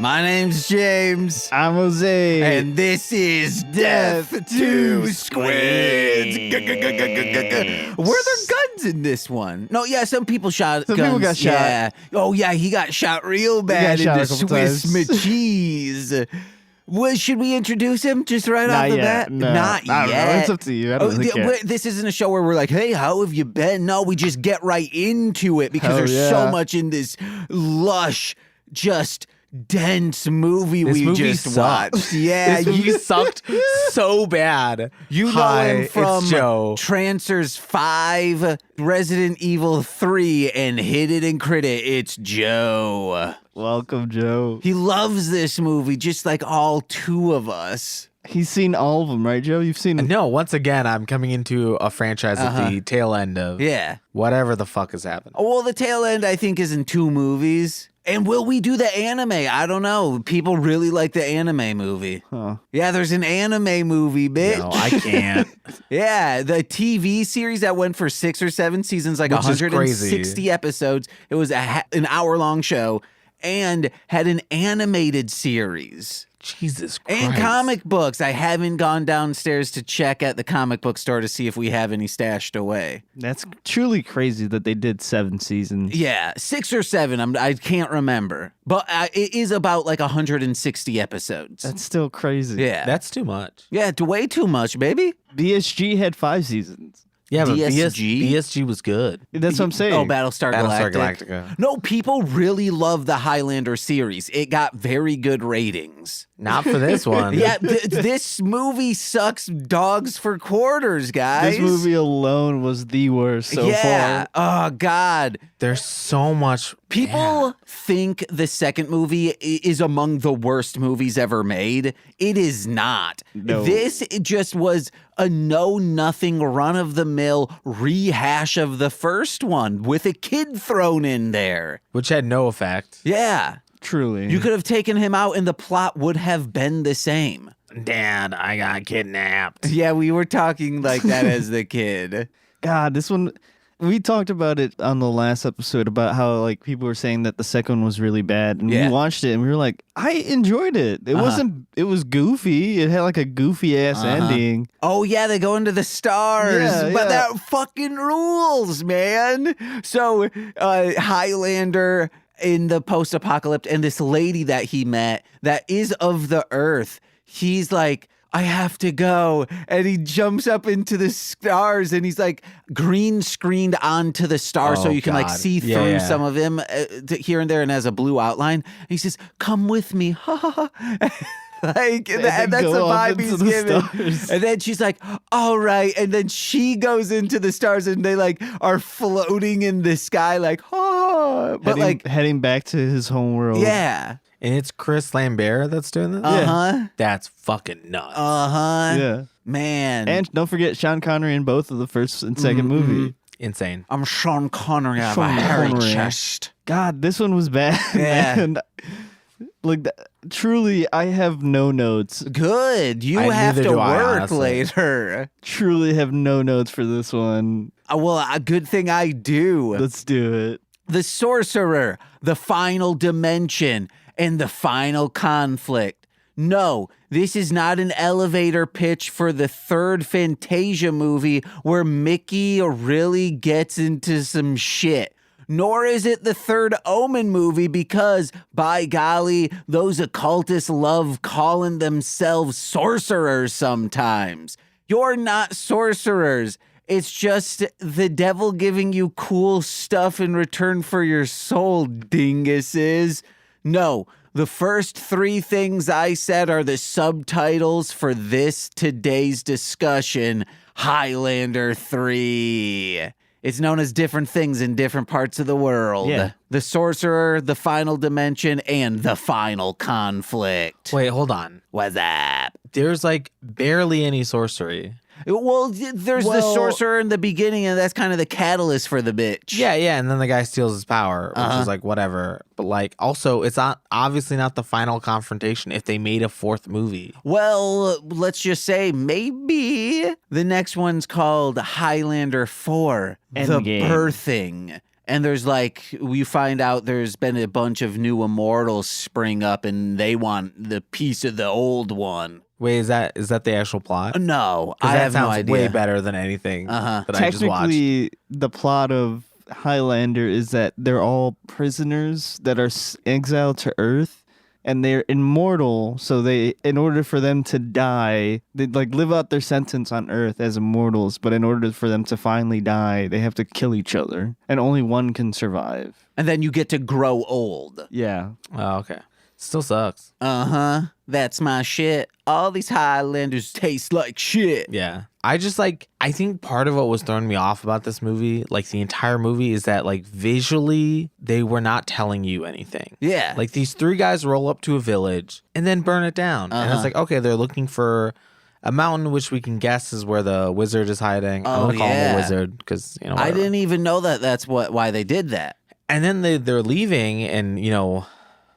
My name's James. I'm Jose. And this is Deth to Squids. Were there guns in this one? No, yeah, some people shot Some guns. people got shot. Yeah. Oh, yeah, he got shot real bad got shot into a couple Swiss times. cheese. Well, should we introduce him just right off the bat? No. Not I don't yet. know. It's up to you. I don't really care. This isn't a show where we're like, hey, how have you been? No, we just get right into it because Hell there's yeah. so much in this lush, just dense movie This we movie just sucked. watched. Yeah, This movie sucked so bad. you know Hi, him from it's Joe. Trancers 5, Resident Evil 3, and Hit It and Crit It. It's Joe. Welcome, Joe. He loves this movie, just like all two of us. He's seen all of them, right, Joe? You've seen No, once again, I'm coming into a franchise at the tail end of Yeah. whatever the fuck has happened. Oh, well, the tail end, I think, is in 2 movies. And will we do the anime? I don't know. People really like the anime movie. Huh. Yeah, there's an anime movie, bitch. No, I can't. Yeah, the TV series that went for 6 or 7 seasons, like Which is 160 crazy. episodes. It was an hour-long show and had an animated series. Jesus Christ. And comic books. I haven't gone downstairs to check at the comic book store to see if we have any stashed away. That's truly crazy that they did 7 seasons. Yeah, 6 or 7. I can't remember. But it is about like 160 episodes. That's still crazy. Yeah. That's too much. Yeah, way too much, baby. BSG had 5 seasons. Yeah, but DSG? BSG was good. That's what I'm saying. Oh, Battlestar Battlestar Galactica. Galactica. No, people really love the Highlander series. It got very good ratings. Not for this one. Yeah, this movie sucks dogs for quarters, guys. This movie alone was the worst so yeah. far. Oh, God. There's so much. People think the second movie is among the worst movies ever made. It is not. No. This just was a know-nothing, run-of-the-mill rehash of the first one with a kid thrown in there. Which had no effect. Yeah. Truly. You could have taken him out and the plot would have been the same. Dad, I got kidnapped. Yeah, we were talking like that as the kid. God, this one, we talked about it on the last episode about how like people were saying that the second one was really bad, and Yeah. we watched it and we were like, I enjoyed it. It wasn't. It was goofy. It had like a goofy ass ending. Oh, yeah, they go into the stars. Yeah, but yeah. that fucking rules, man. So, Highlander in the post-apocalypse and this lady that he met that is of the earth, he's like, I have to go. And he jumps up into the stars and he's like green screened onto the stars so Oh, you can like God. see Yeah, through yeah. some of him here and there and has a blue outline. And he says, come with me. Ha ha ha. Like, then that's the go up vibe into he's the giving. stars. And then she's like, all right. And then she goes into the stars and they like are floating in the sky like, oh. But like, heading back to his home world. yeah. And it's Chris Lambert that's doing this? Uh-huh. That's fucking nuts. Uh-huh. Yeah. Man. And don't forget Sean Connery in both of the first and second movie. Insane. I'm Sean Connery. I have a Sean hairy Connery. chest. God, this one was bad. Yeah. Man. Like, truly, I have no notes. Good. You have neither to do I, work honestly. later. Truly have no notes for this one. Well, a good thing I do. Let's do it. The Sorcerer, the final dimension, and the final conflict. No, this is not an elevator pitch for the third Fantasia movie where Mickey really gets into some shit. Nor is it the third Omen movie because, by golly, those occultists love calling themselves sorcerers sometimes. You're not sorcerers. It's just the devil giving you cool stuff in return for your soul, dinguses. No, the first 3 things I said are the subtitles for today's discussion, Highlander 3. It's known as different things in different parts of the world. Yeah. The Sorcerer, the Final Dimension, and the Final Conflict. Wait, hold on. What's up? There's like barely any sorcery. Well, there's the Sorcerer in the beginning, and that's kind of the catalyst for the bitch. Yeah, and then the guy steals his power, which is like whatever. But like, also, it's not obviously not the final confrontation. If they made a 4th movie, Well, let's just say maybe the next one's called Highlander 4, The Endgame. Birthing. And there's like, we find out there's been a bunch of new immortals spring up and they want the piece of the old one. Wait, is that the actual plot? No, 'Cause I that have no sounds idea. way better than anything that I just watched. Technically, the plot of Highlander is that they're all prisoners that are exiled to Earth. And they're immortal, so in order for them to die, they like live out their sentence on Earth as immortals. But in order for them to finally die, they have to kill each other, and only one can survive. And then you get to grow old. Yeah, Oh, okay. Still sucks. That's my shit. All these Highlanders taste like shit. Yeah. I think part of what was throwing me off about this movie, like the entire movie, is that like visually they were not telling you anything. Yeah. Like these three guys roll up to a village and then burn it down. And it's like, okay, they're looking for a mountain, which we can guess is where the wizard is hiding. I'm going to call him a wizard because, you know, I whatever. didn't even know that's why they did that. And then they're leaving and, you know,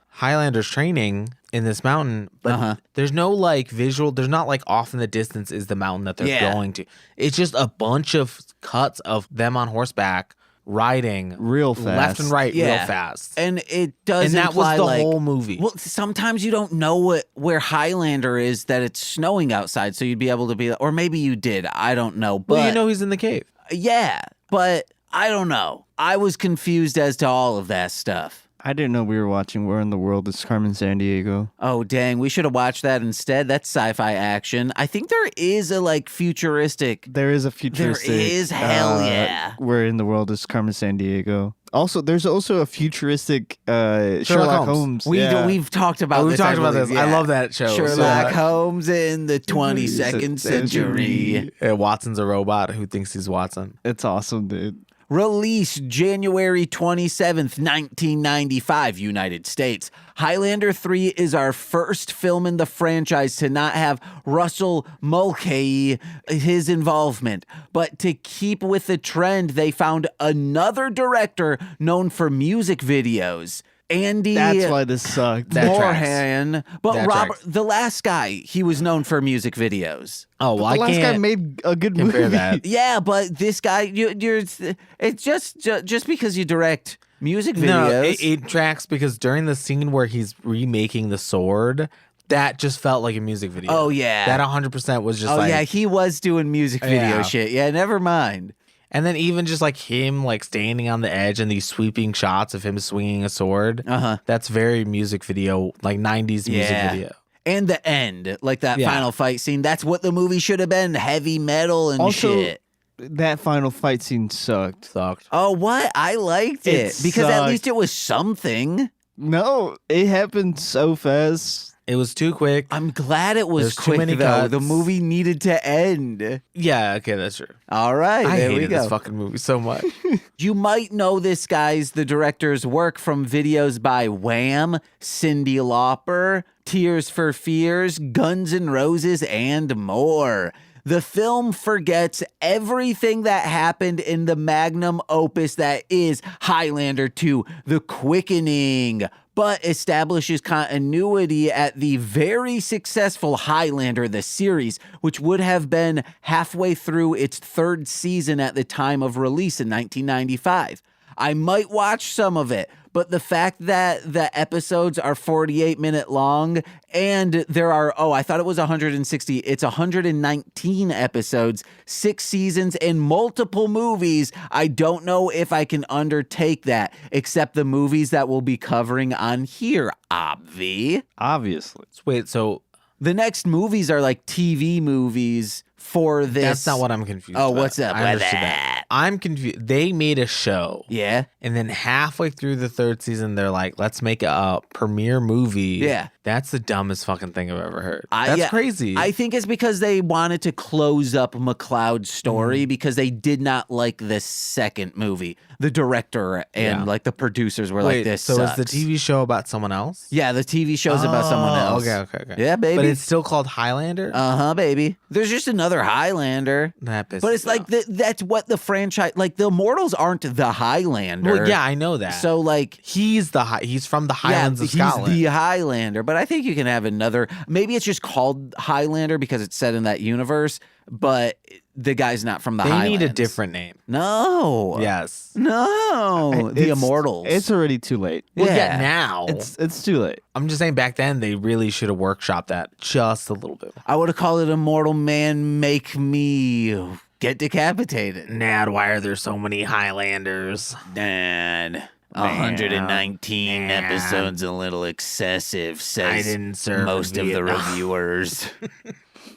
Highlander's training in this mountain, but there's no like visual. There's not like off in the distance is the mountain that they're going to. It's just a bunch of cuts of them on horseback riding real fast, left and right, real fast. And it does And that imply, was the like, whole movie. Well, sometimes you don't know where Highlander is, that it's snowing outside, so you'd be able to be, or maybe you did. I don't know. But Well, you know he's in the cave. yeah, but I don't know. I was confused as to all of that stuff. I didn't know we were watching Where in the World is Carmen Sandiego. Oh, dang. We should have watched that instead. That's sci-fi action. I think there is a, like, futuristic... There is a futuristic. There is, hell yeah. Where in the World is Carmen Sandiego. Also, there's also a futuristic Sherlock Holmes. We've talked about We've this. talked about this. Yeah. I love that show. Sherlock Holmes in the 22nd century. Watson's a robot who thinks he's Watson. It's awesome, dude. Release January 27th, 1995, United States. Highlander 3 is our first film in the franchise to not have Russell Mulcahy, his involvement. But to keep with the trend, they found another director known for music videos. Andy That's why this sucked. Moorhan. But That Robert, tracks. the last guy, he was known for music videos. Oh, well, The I last can't guy made a good compare movie. that. Yeah, but this guy, it's just because you direct music videos. No, it tracks because during the scene where he's remaking the sword, that just felt like a music video. Oh, yeah. That 100% was just yeah, he was doing music video Yeah. shit. Yeah, never mind. And then even just like him like standing on the edge and these sweeping shots of him swinging a sword. That's very music video, like 90s music video. And the end, like that Yeah. final fight scene, that's what the movie should have been, heavy metal and Also, shit. that final fight scene sucked. Sucked. Oh, what? I liked it. It Because at sucked. least it was something. No, it happened so fast. It was too quick. I'm glad it was There's too quick, many though. cuts. The movie needed to end. Yeah, okay, that's true. All right, I there we hated go. this fucking movie so much. You might know this guy's the director's work from videos by Wham, Cyndi Lauper, Tears for Fears, Guns N' Roses, and more. The film forgets everything that happened in the magnum opus that is Highlander 2, The Quickening, but establishes continuity at the very successful Highlander, the series, which would have been halfway through its third season at the time of release in 1995. I might watch some of it, but the fact that the episodes are 48-minute long and there are, I thought it was 160, it's 119 episodes, 6 seasons, and multiple movies, I don't know if I can undertake that, except the movies that we'll be covering on here, Obviously. Wait, so The next movies are like TV movies for this. that's not what I'm confused about. What's up I with understood that. I'm confused. They made a show. Yeah. And then halfway through the third season, they're like, let's make a premiere movie. Yeah. That's the dumbest fucking thing I've ever heard. Yeah, That's crazy. I think it's because they wanted to close up McCloud's story because they did not like the second movie. The director and like the producers were like, this so sucks. is the TV show about someone else? Yeah, the TV show's about someone else. Okay. Yeah, baby. But it's still called Highlander? baby. There's just another Highlander. That pisses But it's me like off. that's what the franchise, like the Immortals aren't the Highlander. Well, yeah, I know that. So like, he's from the Highlands of he's Scotland. the Highlander. But but I think you can have another. Maybe it's just called Highlander because it's set in that universe, but the guy's not from the Highlands. They need a different name. No. Yes. No. The Immortals. It's already too late. Well, yeah, now. It's too late. I'm just saying back then they really should have workshopped that just a little bit. I would have called it Immortal Man Make Me Get Decapitated. Nad, why are there so many Highlanders? Nad. 119 episodes a little excessive, says I didn't serve most of the Vietnam. reviewers.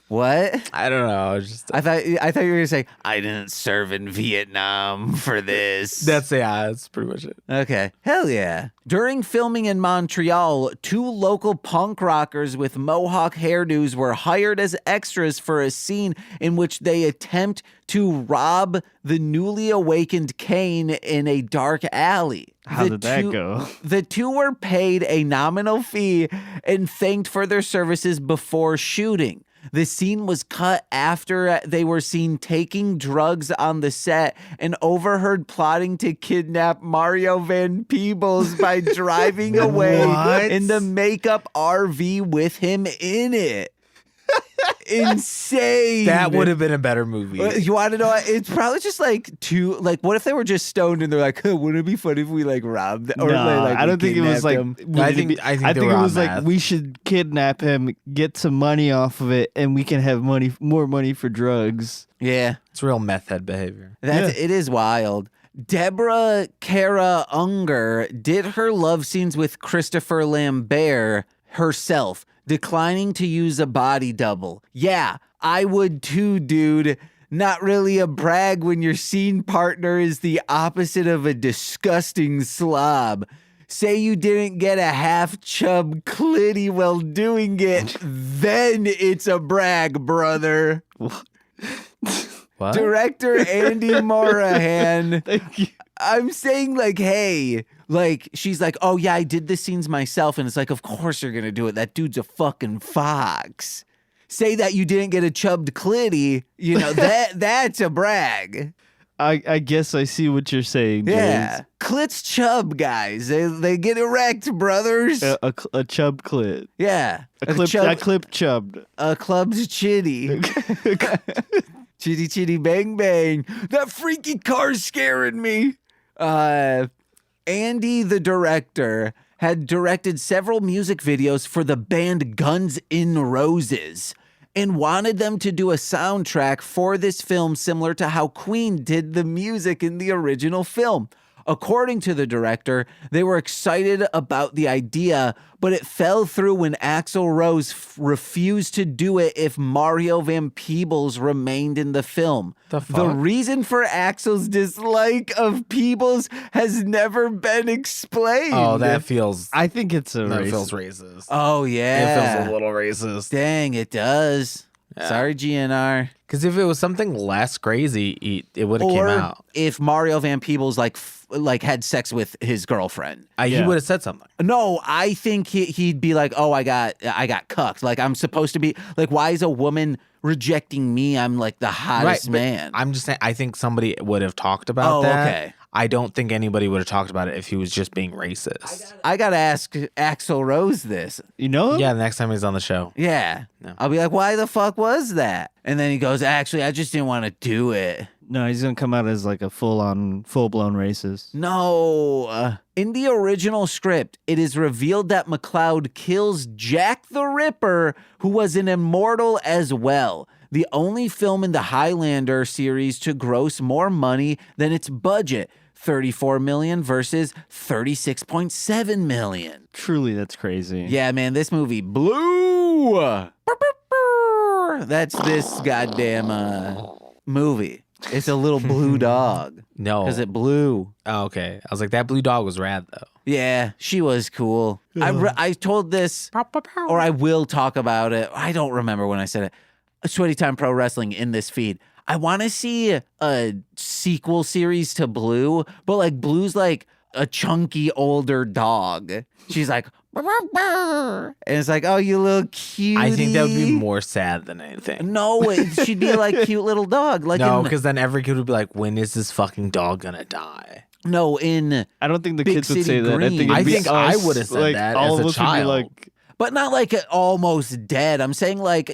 What? I don't know. I thought you were gonna say I didn't serve in Vietnam for this. That's pretty much it. Okay. Hell yeah. During filming in Montreal, 2 local punk rockers with mohawk hairdos were hired as extras for a scene in which they attempt to rob the newly awakened Kane in a dark alley. How did that go? The 2 were paid a nominal fee and thanked for their services before shooting. The scene was cut after they were seen taking drugs on the set and overheard plotting to kidnap Mario Van Peebles by driving away in the makeup RV with him in it. Insane. That would have been a better movie. You want to know? It's probably just like what if they were just stoned and they're like, wouldn't it be funny if we like robbed them? Or I don't think it was like. I think it was like we should kidnap him, get some money off of it, and we can have more money for drugs. Yeah, it's real meth head behavior. It is wild. Deborah Kara Unger did her love scenes with Christopher Lambert herself, declining to use a body double. Yeah, I would too, dude. Not really a brag when your scene partner is the opposite of a disgusting slob. Say you didn't get a half chub clitty while doing it, then it's a brag, brother. What? Director Andy Morahan. Thank you. I'm saying like, hey, like she's like, oh yeah, I did the scenes myself, and it's like, of course you're gonna do it. That dude's a fucking fox. Say that you didn't get a chubbed clitty, that's a brag. I guess I see what you're saying, James. Yeah, clits chub, guys. They get erect, brothers. A chub clit. Yeah, A clip chubbed. A clubbed chitty. Chitty chitty bang bang. That freaky car's scaring me. Andy, the director, had directed several music videos for the band Guns N' Roses and wanted them to do a soundtrack for this film similar to how Queen did the music in the original film. According to the director, they were excited about the idea, but it fell through when Axl Rose refused to do it if Mario Van Peebles remained in the film. The reason for Axl's dislike of Peebles has never been explained. Oh, that feels... I think it feels racist. Oh, yeah. It feels a little racist. Dang, it does. Yeah. Sorry, GNR. Because if it was something less crazy, it would have came out. If Mario Van Peebles like had sex with his girlfriend, he would have said something. No, I think he'd be like, "Oh, I got cucked. Like I'm supposed to be like, why is a woman rejecting me? I'm like the hottest man." I'm just saying. I think somebody would have talked about that. Okay. I don't think anybody would have talked about it if he was just being racist. I gotta ask Axl Rose this. You know him? Yeah, the next time he's on the show. Yeah. No. I'll be like, why the fuck was that? And then he goes, actually, I just didn't want to do it. No, he's gonna come out as like a full-blown racist. No. In the original script, it is revealed that McCloud kills Jack the Ripper, who was an immortal as well. The only film in the Highlander series to gross more money than its budget, $34 million versus $36.7 million. Truly, that's crazy. Yeah, man, this movie blew. That's this goddamn movie. It's a little blue dog. No. Because it blew. Oh, okay. I was like, that blue dog was rad, though. Yeah, she was cool. I told this, or I will talk about it. I don't remember when I said it. Sweaty Time Pro Wrestling in this feed. I want to see a sequel series to Blue, but like Blue's like a chunky older dog. She's like, and it's like, oh, you little cutie. I think that would be more sad than anything. No, she'd be like cute little dog. Like no, because then every kid would be like, when is this fucking dog gonna die? No, I don't think the Big kids would City say that. Green. I think I would have said like, that all as of a us child. would be like, but not like almost dead. I'm saying like, a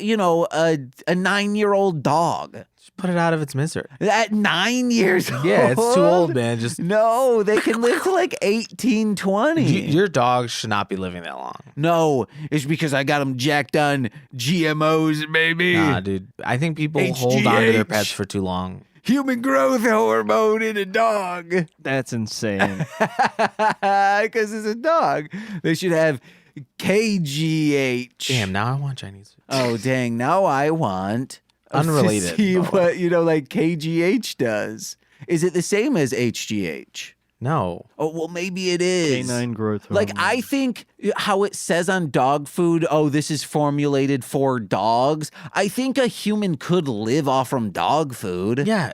9-year-old dog. Just put it out of its misery. At 9 years old? Yeah, it's too old, man. Just No, they can live to like 18, 20. your dog should not be living that long. No, it's because I got them jacked on GMOs, baby. Nah, dude. I think people hold on to their pets for too long. Human growth hormone in a dog. That's insane. Because it's a dog. They should have KGH. Damn, now I want Chinese food. Oh, dang. Now I want Unrelated, to see by the way. what, like KGH does. Is it the same as HGH? No. Oh, well, maybe it is. Canine growth Like, hormone. I think how it says on dog food, oh, this is formulated for dogs. I think a human could live off from dog food. Yeah,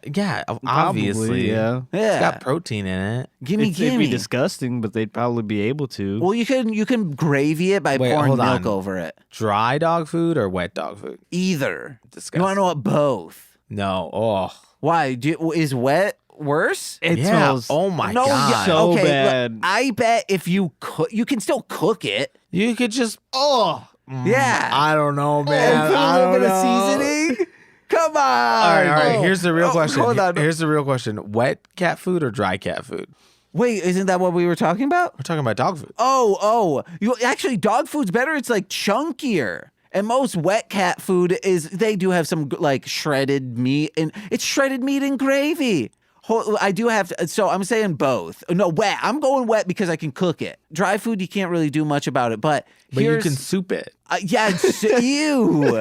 obviously. Probably, yeah. Yeah. It's got protein in it. Gimme, It'd be disgusting, but they'd probably be able to. Well, you can gravy it by Wait, pouring hold milk on. over it. Dry dog food or wet dog food? Either. Disgusting. You want to know what both? No. Oh. Why? Is wet worse? It yeah. smells Oh my No, god. yeah, so okay, bad. Look, I bet if you cook, you can still cook it. You could just Yeah. I don't know, And man. put a I little don't bit know. of seasoning. Come on. All right. Oh. Here's the real Oh, question. Hold on. Here's the real question. Wet cat food or dry cat food? Wait, isn't that what we were talking about? We're talking about dog food. Oh. You actually, dog food's better. It's like chunkier. And most wet cat food they do have some like shredded meat, and it's shredded meat and gravy. I do have to, so I'm saying both. No, wet. I'm going wet because I can cook it. Dry food, you can't really do much about it, but you can soup it. Yeah, ew.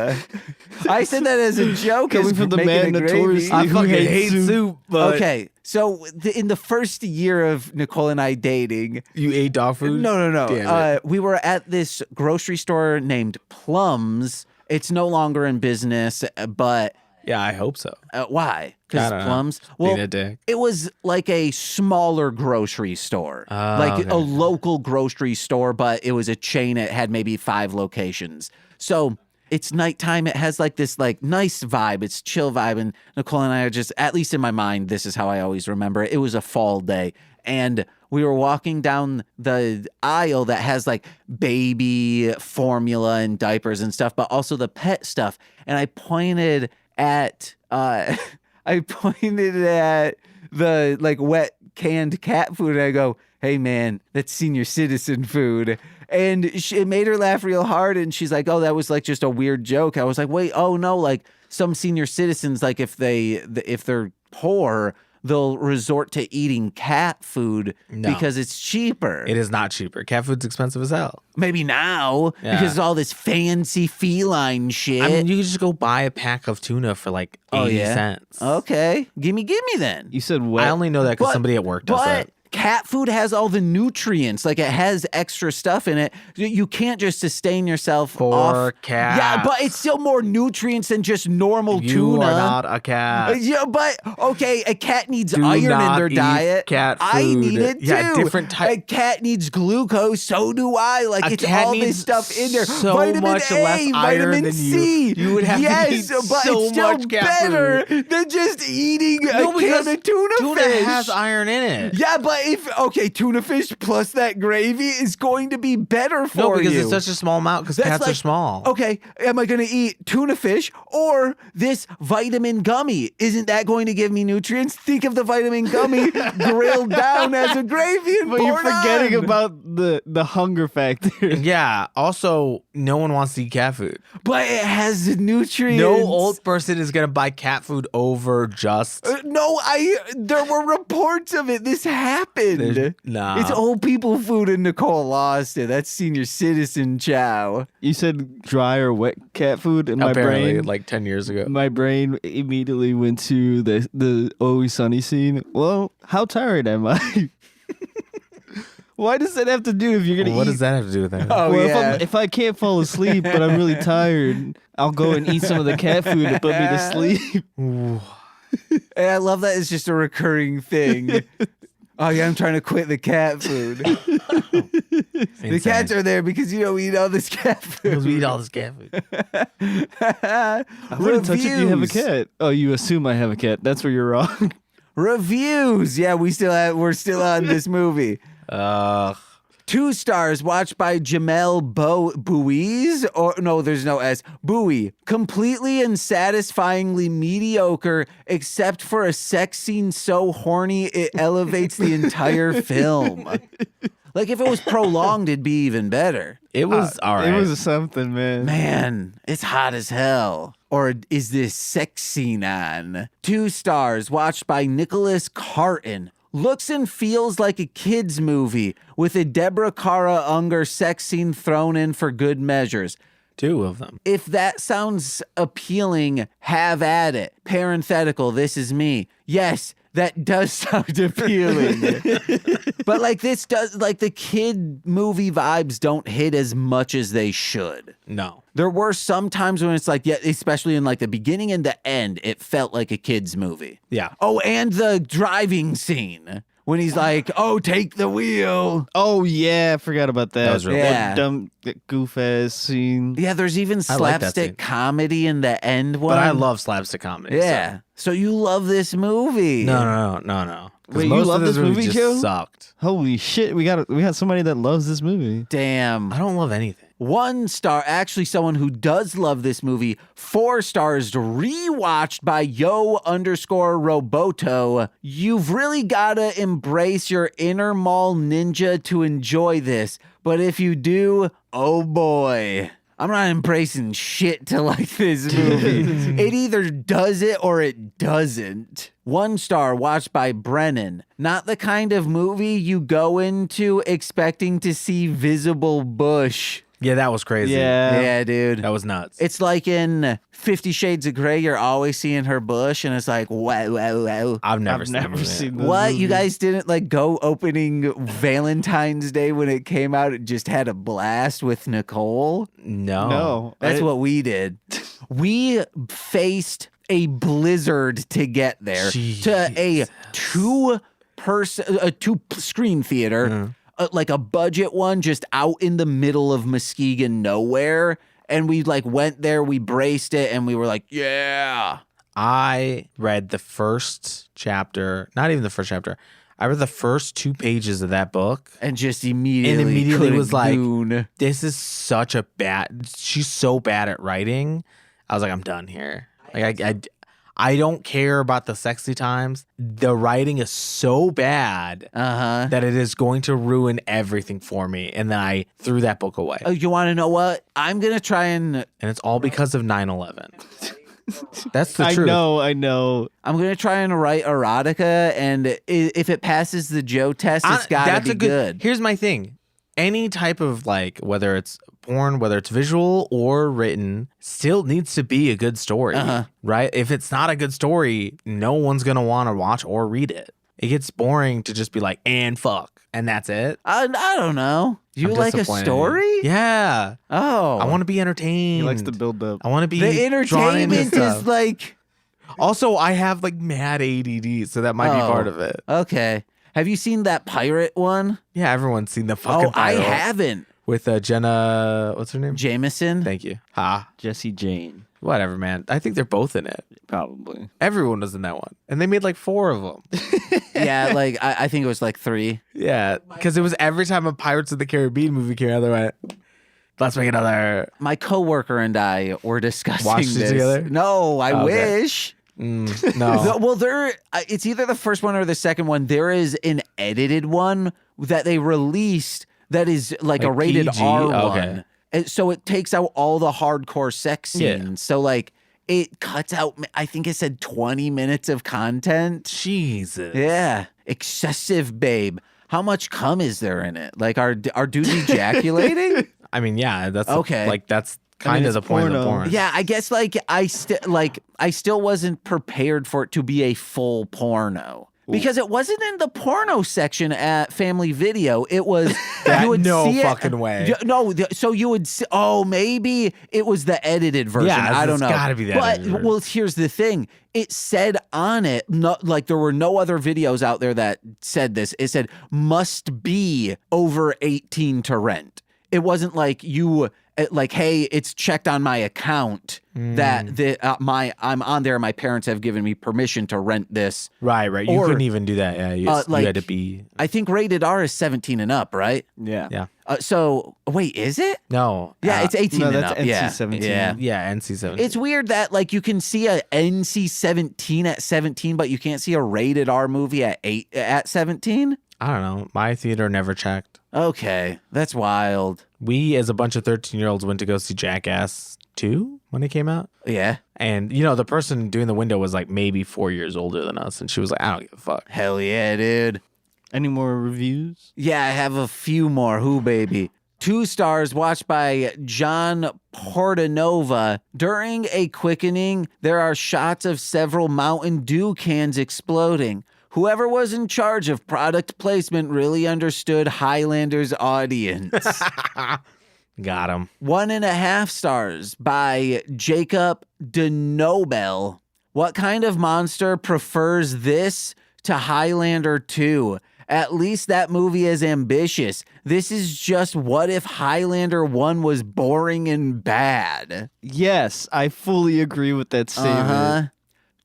I said that as a joke. Coming as from the making man a gravy. notoriously I who fucking hates hate soup. soup, but Okay, so in the first year of Nicole and I dating, you ate dog food? no. Damn it. We were at this grocery store named Plums. It's no longer in business, but Yeah, I hope so. why? I Because don't know. Plums. Being Well, a dick. it was like a smaller grocery store, like okay. a local grocery store, but it was a chain. It had maybe 5 locations. So it's nighttime. It has like this like nice vibe. It's chill vibe. And Nicole and I are just, at least in my mind, this is how I always remember it. It was a fall day. And we were walking down the aisle that has like baby formula and diapers and stuff, but also the pet stuff. And I pointed at the like wet canned cat food, and I go, "Hey man, that's senior citizen food." And it made her laugh real hard, and she's like, "Oh, that was like just a weird joke." I was like, "Wait, oh no, like some senior citizens, like if they're poor, they'll resort to eating cat food because it's cheaper." It is not cheaper. Cat food's expensive as hell. Maybe now because of all this fancy feline shit. I mean, you could just go buy a pack of tuna for like 80 cents. Okay, gimme then. You said wet. I only know that because But- somebody at work does that. Cat food has all the nutrients, like it has extra stuff in it. You can't just sustain yourself For off. cats. Yeah, but it's still more nutrients than just normal You tuna. are not a cat. Yeah, but okay, a cat needs Do iron in not their eat diet. cat I food. need it too. Yeah, different type- A cat needs glucose. So do I. Like A it's cat all this needs stuff in there. so vitamin much A, less iron vitamin than C. you. You would have to yes, eat but so it's still much cat better food. than just eating No, a because can of tuna fish. has iron in it. Yeah, but tuna fish plus that gravy is going to be better for you. No, because it's such a small amount because That's cats are like- small. Okay, am I going to eat tuna fish or this vitamin gummy? Isn't that going to give me nutrients? Think of the vitamin gummy grilled down as a gravy and But you're poured forgetting on. about the hunger factor. Yeah. Also, no one wants to eat cat food. But it has nutrients. No old person is gonna buy cat food over just. No, there were reports of it. This happened. Nah. It's old people food, and Nicole lost it. That's senior citizen chow. You said dry or wet cat food, and Apparently, my brain, like 10 years ago. my brain immediately went to the Always Sunny scene. Well, how tired am I? Why does that have to do if you're gonna What eat? does that have to do with that? Oh, Well, yeah. if I can't fall asleep, but I'm really tired, I'll go and eat some of the cat food to put me to sleep. And I love that it's just a recurring thing. Oh, yeah, I'm trying to quit the cat food. The cats are there because you don't eat all this cat food. We eat all this cat food. I wouldn't touch it. You have a cat. Oh, you assume I have a cat. That's where you're wrong. Reviews. Yeah, we're still on this movie. 2 stars watched by Jamel Bouise, or no, there's no S. Bowie. Completely and satisfyingly mediocre, except for a sex scene so horny it elevates the entire film. Like, if it was prolonged, it'd be even better. It was all right. It was something, man. Man, it's hot as hell. Or is this sex scene on? 2 stars watched by Nicholas Carton. Looks and feels like a kid's movie with a Deborah Kara Unger sex scene thrown in for good measures. 2 of them. If that sounds appealing, have at it. Parenthetical, this is me. Yes, that does sound appealing. But like this does, like the kid movie vibes don't hit as much as they should. No. There were some times when it's like, yeah, especially in like the beginning and the end, it felt like a kid's movie. Yeah. Oh, and the driving scene when he's like, oh, take the wheel. Oh, yeah. I forgot about that. That was really Yeah. Dumb, goof-ass scene. Yeah, there's even I like that scene. slapstick comedy in the end one. But I love slapstick comedy. Yeah. So you love this movie. No. 'Cause Wait, you most love of this movie, just Joe? sucked. Holy shit. We got somebody that loves this movie. Damn. I don't love anything. 1 star, actually someone who does love this movie. 4 stars rewatched by Yo_Roboto. You've really gotta embrace your inner mall ninja to enjoy this. But if you do, oh boy. I'm not embracing shit to like this movie. It either does it or it doesn't. 1 star watched by Brennan. Not the kind of movie you go into expecting to see visible bush. Yeah, that was crazy. Yeah, dude. That was nuts. It's like in 50 Shades of Grey, you're always seeing her bush, and it's like, wow. I've never I've seen this What? movie. You guys didn't like go opening Valentine's Day when it came out and just had a blast with Nicole? No. No. That's what we did. We faced a blizzard to get there to a two screen theater, like a budget one just out in the middle of Muskegon nowhere. And we like went there, we braced it, and we were like, yeah. I read the first chapter, not even the first chapter. I read the first 2 pages of that book. And just immediately was was like, like, this is such a she's so bad at writing. I was like, I'm done here. Like I don't care about the sexy times. The writing is so bad that it is going to ruin everything for me. And then I threw that book away. Oh, you want to know what? I'm going to try And it's all because of 9/11. That's the truth. I know. I'm going to try and write erotica, and if it passes the Joe test, it's got to be good. Here's my thing. Any type of like, whether it's porn, whether it's visual or written, still needs to be a good story, right? If it's not a good story, no one's going to want to watch or read it. It gets boring to just be like, and fuck, and that's it. I don't know. You I'm like a disappointed. story? Yeah. Oh. I want to be entertained. He likes to build up. I want to be The drawn into entertainment stuff. is like... Also, I have like mad ADD, so that might be part of it. Okay. Have you seen that pirate one? Yeah, everyone's seen the fucking I title. haven't. With Jenna, what's her name? Jameson? Thank you. Ha. Jesse Jane. Whatever, man. I think they're both in it. Probably. Everyone was in that one. And they made like 4 of them. Yeah, like I think it was like 3. Yeah. Because it was every time a Pirates of the Caribbean movie came out, they went, let's make another. My coworker and I were discussing Watched it this. together? No, I Okay. wish. No. Well, it's either the first one or the second one. There is an edited one that they released that is like a rated PG? R Okay. one. And so it takes out all the hardcore sex scenes. Yeah. So like it cuts out, I think it said 20 minutes of content. Jesus. Yeah. Excessive, babe. How much cum is there in it? Like are dudes ejaculating? I mean, yeah, that's Okay. That's kind of it's the point of the porno. porn. Yeah, I guess like I still wasn't prepared for it to be a full porno. Because it wasn't in the porno section at Family Video. It was you would no see fucking it, way. No, so you would see, maybe it was the edited version. Yeah, I don't it's know. gotta be the but, edited version. well, here's the thing. It said on it, like there were no other videos out there that said this. It said must be over 18 to rent. it wasn't like you like, hey, it's checked on my account that I'm on there. My parents have given me permission to rent this. Right. You couldn't even do that. Yeah, you had to be. I think rated R is 17 and up, right? Yeah. So wait, is it? No. Yeah, it's 18 and that's up. NC-17. Yeah, NC-17. It's weird that like you can see a NC-17 at 17, but you can't see a rated R movie at 17. I don't know. My theater never checked. Okay, that's wild. We, as a bunch of 13-year-olds, went to go see Jackass 2 when it came out. Yeah. And, the person doing the window was like maybe 4 years older than us. And she was like, I don't give a fuck. Hell yeah, dude. Any more reviews? Yeah, I have a few more. Who, baby? 2 stars watched by John Portanova. During a quickening, there are shots of several Mountain Dew cans exploding. Whoever was in charge of product placement really understood Highlander's audience. Got him. 1.5 stars by Jacob DeNobel. What kind of monster prefers this to Highlander 2? At least that movie is ambitious. This is just what if Highlander 1 was boring and bad. Yes, I fully agree with that statement.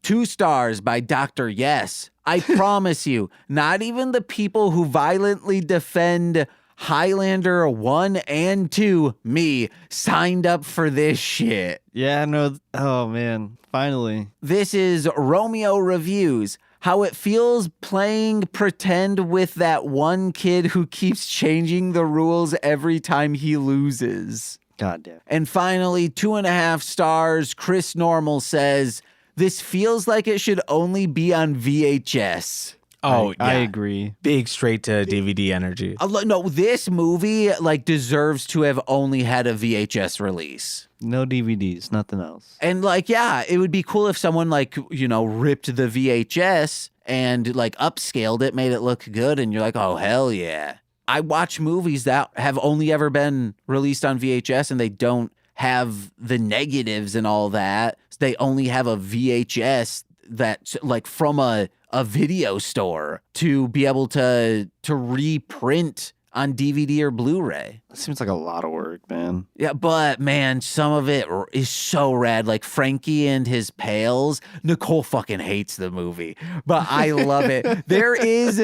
2 stars by Dr. Yes. I promise you, not even the people who violently defend Highlander 1 and 2, me, signed up for this shit. Yeah, no. Oh, man. Finally. This is Romeo Reviews. How it feels playing pretend with that one kid who keeps changing the rules every time he loses. God damn. And finally, 2.5 stars. Chris Normal says, this feels like it should only be on VHS. Oh, I agree. Big straight to DVD energy. No, this movie deserves to have only had a VHS release. No DVDs, nothing else. And it would be cool if someone ripped the VHS and upscaled it, made it look good, and you're like, oh, hell yeah. I watch movies that have only ever been released on VHS and they don't have the negatives and all that. They only have a VHS that's from a video store to be able to reprint on DVD or Blu-ray. That seems like a lot of work, man. Yeah, but man, some of it is so rad. Like Franky and His Pals. Nicole fucking hates the movie, but I love it. There is,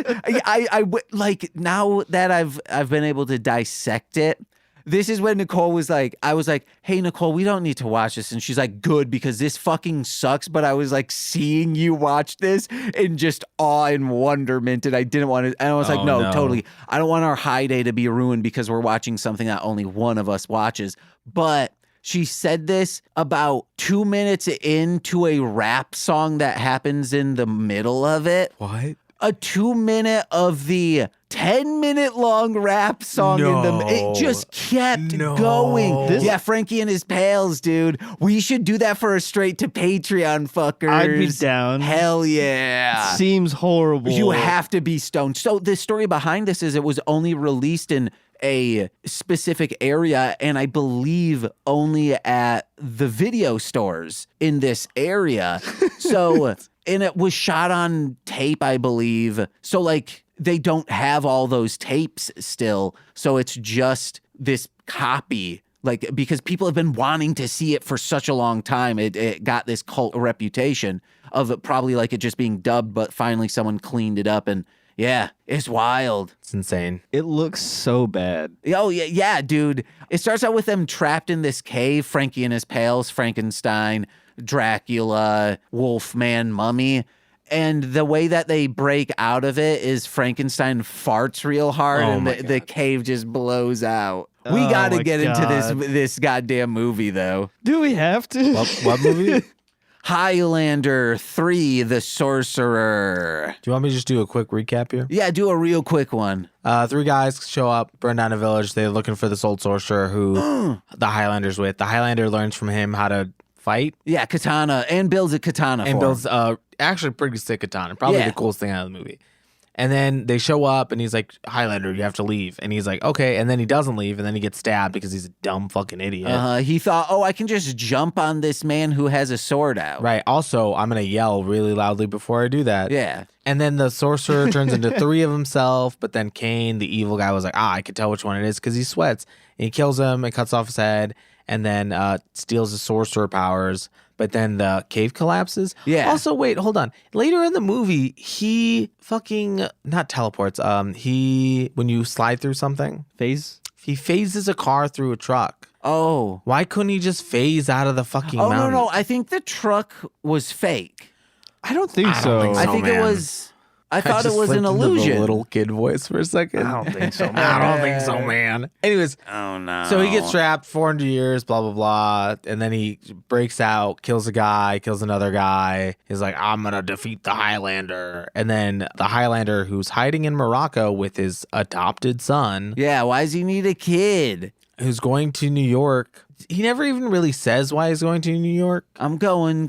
now that I've been able to dissect it. This is when Nicole was like, I was like, hey, Nicole, we don't need to watch this. And she's like, good, because this fucking sucks. But I was like seeing you watch this in just awe and wonderment. And I didn't want to. And I was like, no, totally. I don't want our high day to be ruined because we're watching something that only one of us watches. But she said this about 2 minutes into a rap song that happens in the middle of it. What? A 2 minute of the 10-minute long rap song it just kept going. Yeah, Franky and His Pals, dude. We should do that for a straight to Patreon, fuckers. I'd be down. Hell yeah. Seems horrible. You have to be stoned. So the story behind this is it was only released in a specific area, and I believe only at the video stores in this area. So, and it was shot on tape, I believe. So they don't have all those tapes still. So it's just this copy, because people have been wanting to see it for such a long time. It got this cult reputation of it probably it just being dubbed, but finally someone cleaned it up, and yeah, it's wild. It's insane. It looks so bad. Oh, yeah, dude. It starts out with them trapped in this cave, Franky and His Pals, Frankenstein, Dracula, Wolfman, Mummy. And the way that they break out of it is Frankenstein farts real hard and the cave just blows out. We got to get into this goddamn movie, though. Do we have to? What movie? Highlander 3, The Sorcerer. Do you want me to just do a quick recap here? Yeah, do a real quick one. 3 guys show up, burn down a village. They're looking for this old sorcerer who the Highlander's with. The Highlander learns from him how to fight. Yeah, katana, and builds a katana and builds actually pretty sick katana. Probably the coolest thing out of the movie. And then they show up and he's like, Highlander, you have to leave. And he's like, okay. And then he doesn't leave. And then he gets stabbed because he's a dumb fucking idiot. He thought, I can just jump on this man who has a sword out. Right. Also, I'm going to yell really loudly before I do that. Yeah. And then the sorcerer turns into 3 of himself. But then Cain, the evil guy, was like, I can tell which one it is because he sweats. And he kills him and cuts off his head and then steals his sorcerer powers. But then the cave collapses. Yeah. Also, wait, hold on. Later in the movie, he fucking not teleports. When you slide through something, he phases a car through a truck. Oh. Why couldn't he just phase out of the fucking mountain? No. I think the truck was fake. I don't think so. I think it was. I thought it was an illusion. The little kid voice for a second. I don't think so, man. I don't think so, man. Anyways, Oh no. so he gets trapped 400 years, blah, blah, blah. And then he breaks out, kills a guy, kills another guy. He's like, I'm going to defeat the Highlander. And then the Highlander, who's hiding in Morocco with his adopted son. Yeah, why does he need a kid? Who's going to New York. He never even really says why he's going to New York. I'm going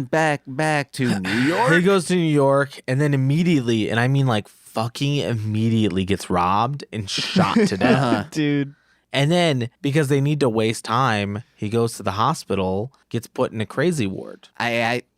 back to New York. He goes to New York and then immediately, and I mean like fucking immediately, gets robbed and shot to death. Dude. And then, because they need to waste time, he goes to the hospital, gets put in a crazy ward,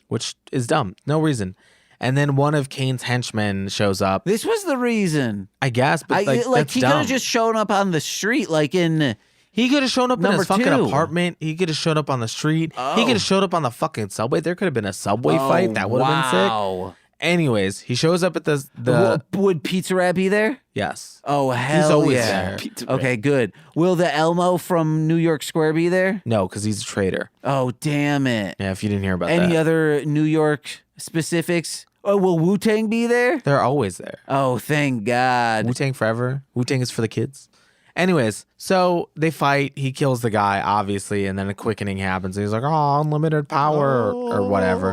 which is dumb. No reason. And then one of Cain's henchmen shows up. This was the reason. I guess, but that's he could dumb. have just shown up on the street, like in. He could have shown up in Number his fucking 2. apartment. He could have showed up on the street. Oh. He could have showed up on the fucking subway. There could have been a subway fight. That would have been sick. Anyways, he shows up at the Would Pizza Rat be there? yes. Oh, hell always yeah. there. Okay, good. Will the Elmo from New York Square be there? No, because he's a traitor. Oh, damn it. Yeah, if you didn't hear about Any that. other New York specifics? Oh, will Wu-Tang be there? They're always there. Oh, thank God. Wu-Tang forever. Wu-Tang is for the kids. Anyways, so they fight. He kills the guy, obviously, and then a quickening happens. And he's like, unlimited power or whatever.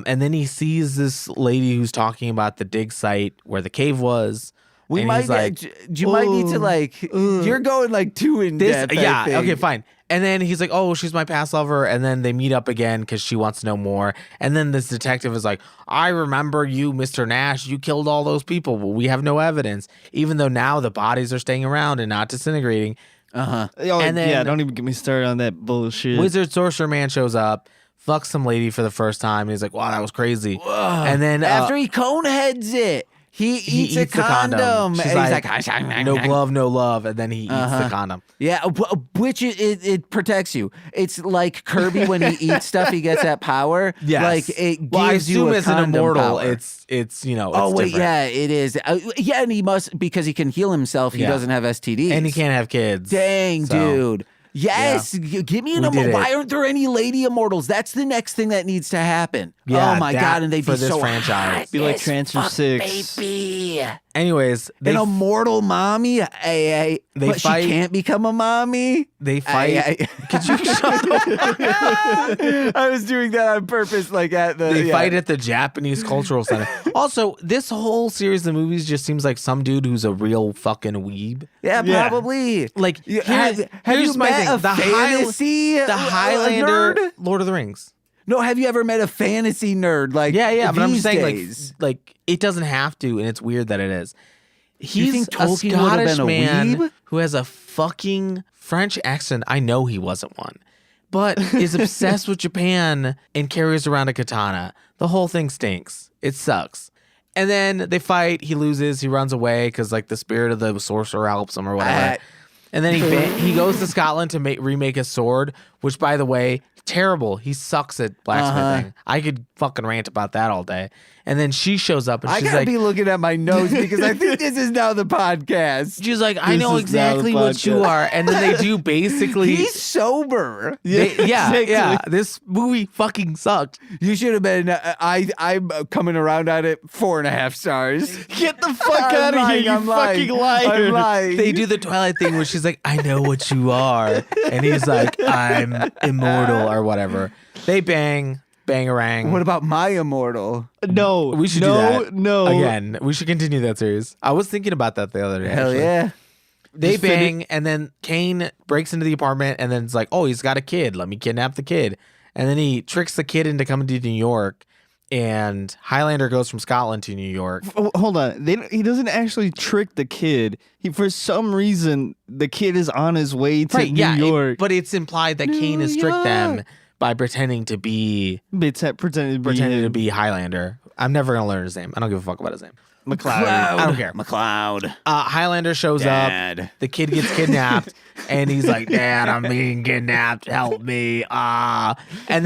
And then he sees this lady who's talking about the dig site where the cave was. We and might he's like, you might need to you're going like too in depth. yeah, I think. okay, fine. And then he's like, she's my past lover. And then they meet up again because she wants to know more. And then this detective is like, I remember you, Mr. Nash. You killed all those people, but we have no evidence. Even though now the bodies are staying around and not disintegrating. And then- yeah, don't even get me started on that bullshit. Wizard Sorcerer Man shows up, fucks some lady for the first time. And he's like, wow, that was crazy. And then After he cone heads it, he eats a the condom. She's And like, no glove, no love. And then he eats the condom. Yeah, which it protects you. It's like Kirby when he eats stuff, he gets that power. Yes. Like it Well, I gives you assume a as an condom immortal, power. it's it's Oh wait, different. yeah, it is. Yeah, and he must, because he can heal himself. He Yeah. doesn't have STDs, And he can't have kids. Dang, So- dude. Yes, give me an We did immortal. it. Why aren't there any lady immortals? That's the next thing that needs to happen. Yeah, oh my that God, and they'd for be this so franchise. hot Be like as Transfer fuck, 6. baby. Anyways, they An immortal mommy, They but fight- she can't become a mommy. they fight. Could you shut up? I was doing that on purpose, like at the. They fight at the Japanese Cultural Center. Also, this whole series of movies just seems like some dude who's a real fucking weeb. Yeah, Yeah. probably. Like, Have you here's my met thing. a The fantasy the Highlander, nerd? Lord of the Rings. No, have you ever met a fantasy nerd? Like, Yeah, but I'm these just saying, days? like it doesn't have to, and it's weird that it is. You He's think a Tolkien would have Scottish been a man weeb? who has a fucking French accent. I know he wasn't one, but is obsessed with Japan and carries around a katana. The whole thing stinks. It sucks. And then they fight. He loses. He runs away because like the spirit of the sorcerer helps him or whatever. And then he goes to Scotland to remake a sword, which, by the way, terrible. He sucks at blacksmithing. I could fucking rant about that all day. And then she shows up and I she's gotta like, be looking at my nose because I think this is now the podcast. she's like, I This know is exactly now the what you podcast. are. And then they do basically. He's sober. Yeah. This movie fucking sucked. You should have been. I'm coming around on it 4.5 stars. Get the fuck out of here, you fucking liar. I'm lying. They do the Twilight thing where she's like, I know what you are. And he's like, I'm immortal or whatever. They bangarang. What about my immortal? No. We should no, do that. No. Again, we should continue that series. I was thinking about that the other day. Hell actually. yeah. They Just bang, and then Cain breaks into the apartment, and then it's like, oh, he's got a kid. Let me kidnap the kid. And then he tricks the kid into coming to New York. and Highlander goes from Scotland to New York. Oh, hold on. He doesn't actually trick the kid. For some reason, the kid is on his way to New York. But it's implied that Kane has tricked them by pretending to be pretending to be Highlander. I'm never gonna learn his name. I don't give a fuck about his name. McCloud. I don't care. McCloud. Highlander shows Dad. up. The kid gets kidnapped, and he's like, "Dad, I'm being kidnapped. Help me!" And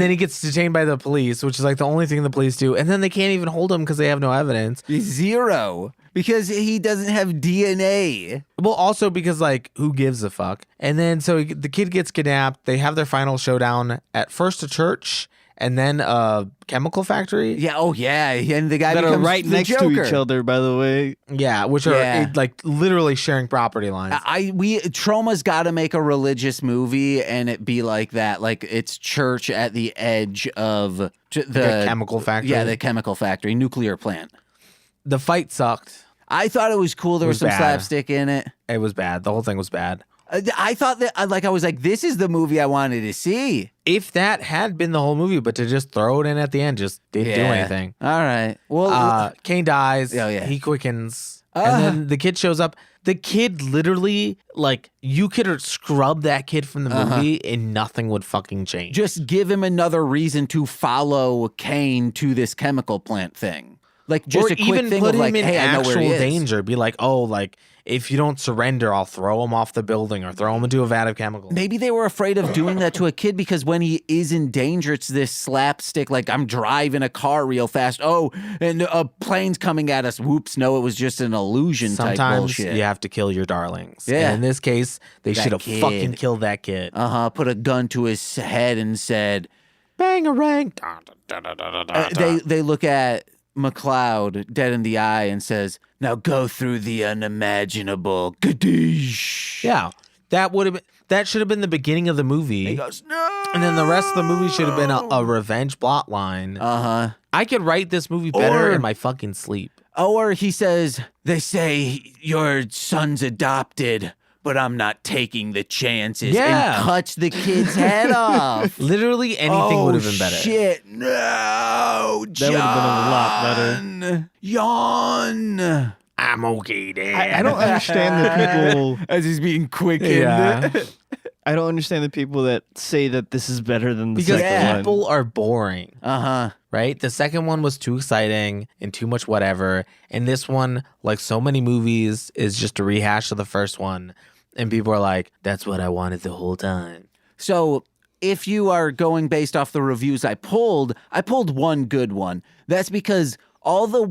then he gets detained by the police, which is like the only thing the police do. And then they can't even hold him because they have no evidence. Zero. Because he doesn't have DNA. Well, also because like, who gives a fuck? And then so the kid gets kidnapped. They have their final showdown at first a church. And then a chemical factory. Yeah. Oh, yeah. And the guy that becomes are right the next Joker. to each other, by the way. Yeah, which are like literally sharing property lines. Troma's got to make a religious movie and it be like that. Like it's church at the edge of the chemical factory. Yeah, the chemical factory, nuclear plant. The fight sucked. I thought it was cool. There was some slapstick in it. It was bad. The whole thing was bad. I thought that, I was like, this is the movie I wanted to see. If that had been the whole movie, but to just throw it in at the end just didn't do anything. All right. Well, Kane dies. Oh, yeah. He quickens. And then the kid shows up. The kid literally, like, you could scrub that kid from the movie and nothing would fucking change. Just give him another reason to follow Kane to this chemical plant thing. Like, just or a quick even thing put of like, him in hey, I know where actual he is. danger. Be like, oh, like, if you don't surrender, I'll throw him off the building or throw him into a vat of chemicals. Maybe they were afraid of doing that to a kid because when he is in danger, it's this slapstick, like I'm driving a car real fast. Oh, and a plane's coming at us. Whoops, no, it was just an illusion type bullshit. Sometimes you have to kill your darlings. Yeah. And in this case, they should have fucking killed that kid. Put a gun to his head and said, Bang-a-rang. They look at McCloud dead in the eye and says, now go through the unimaginable. Kadoosh. Yeah, that should have been the beginning of the movie. He goes, no. And then the rest of the movie should have been a revenge plot line. I could write this movie better in my fucking sleep. Or he says, they say your son's adopted, but I'm not taking the chances. Yeah. And cuts the kid's head off. Literally anything would have been better. Shit. No, John. That would have been a lot better. Yawn. I'm okay, Dad. I don't understand the people. As he's being quickened. Yeah. I don't understand the people that say that this is better than the Because second people one. are boring. Right? The second one was too exciting and too much whatever. And this one, like so many movies, is just a rehash of the first one. And people are like, that's what I wanted the whole time. So if you are going based off the reviews I pulled one good one. That's because all the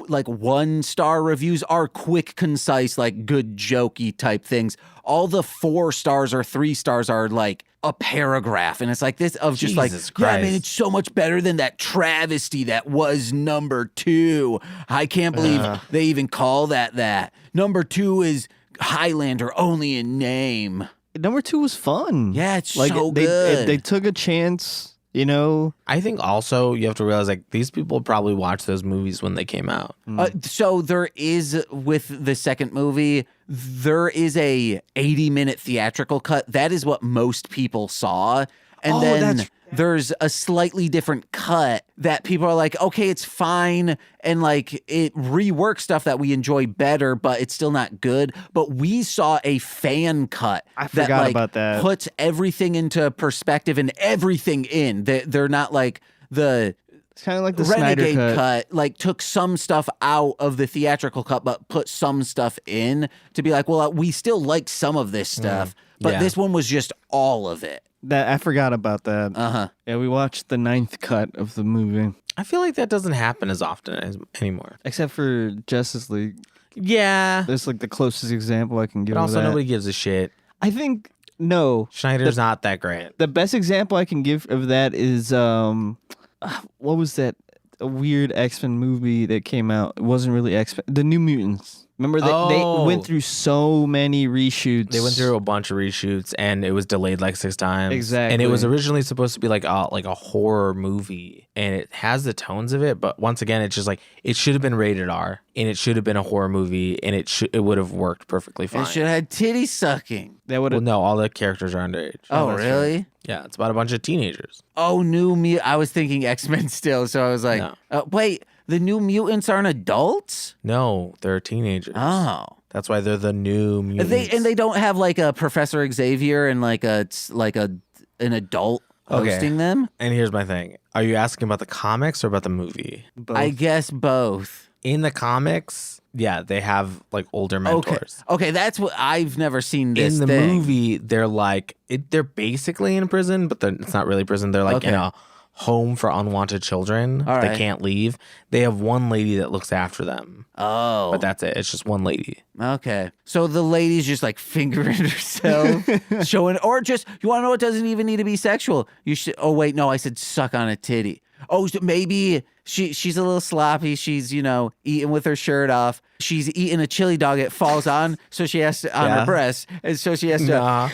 like 1-star reviews are quick, concise, like good jokey type things. All the 4 stars or 3 stars are like a paragraph. And it's like this of just Jesus like, yeah, Christ. man, it's so much better than that travesty that was number 2. I can't believe they even call that. Number 2 is Highlander only in name. Number 2 was fun. Yeah, it's like so they, good. They took a chance, you know. I think also you have to realize like these people probably watched those movies when they came out. So there is, with the second movie, there is a 80-minute theatrical cut. That is what most people saw. And then there's a slightly different cut that people are like, okay, it's fine. And like it reworks stuff that we enjoy better, but it's still not good. But we saw a fan cut. I forgot like, about that. Puts everything into perspective and everything in. They're not like the... It's kind of like the Snyder Renegade cut. like took some stuff out of the theatrical cut, but put some stuff in to be like, well, we still like some of this stuff, but this one was just all of it. That I forgot about that. Yeah, we watched the 9th cut of the movie, I feel like that doesn't happen as often anymore. except for Justice League. Yeah. That's like the closest example I can give. But of also that. nobody gives a shit. I think no. Schneider's not that great. The best example I can give of that is what was that? A weird X-Men movie that came out. It wasn't really X-Men. The New Mutants. Remember, they went through so many reshoots. They went through a bunch of reshoots, and it was delayed like 6 times. Exactly. And it was originally supposed to be like a horror movie, and it has the tones of it. But once again, it's just like it should have been rated R, and it should have been a horror movie, and it would have worked perfectly fine. It should have had titty sucking. That would Well, no, all the characters are underage. Oh, really? Right. Yeah, it's about a bunch of teenagers. Oh, New Mutant. I was thinking X-Men still, so I was like, No. wait, the New Mutants aren't adults? No, they're teenagers. Oh. That's why they're the New Mutants. They don't have like a Professor Xavier and like an adult hosting them? And here's my thing. Are you asking about the comics or about the movie? both. I guess both. In the comics, yeah, they have like older mentors. Okay, that's what I've never seen this In the thing. movie, they're like they're basically in prison, but it's not really prison. They're like in a home for unwanted children. All They right. can't leave. They have one lady that looks after them, Oh. but that's it. It's just one lady. Okay. So the lady's just like fingering herself, showing, or just, you want to know, it doesn't even need to be sexual. You should, oh, wait, no, I said suck on a titty. Oh, so maybe she's a little sloppy. She's, eating with her shirt off. She's eating a chili dog. It falls on, so she has to, on her breast. And so she has to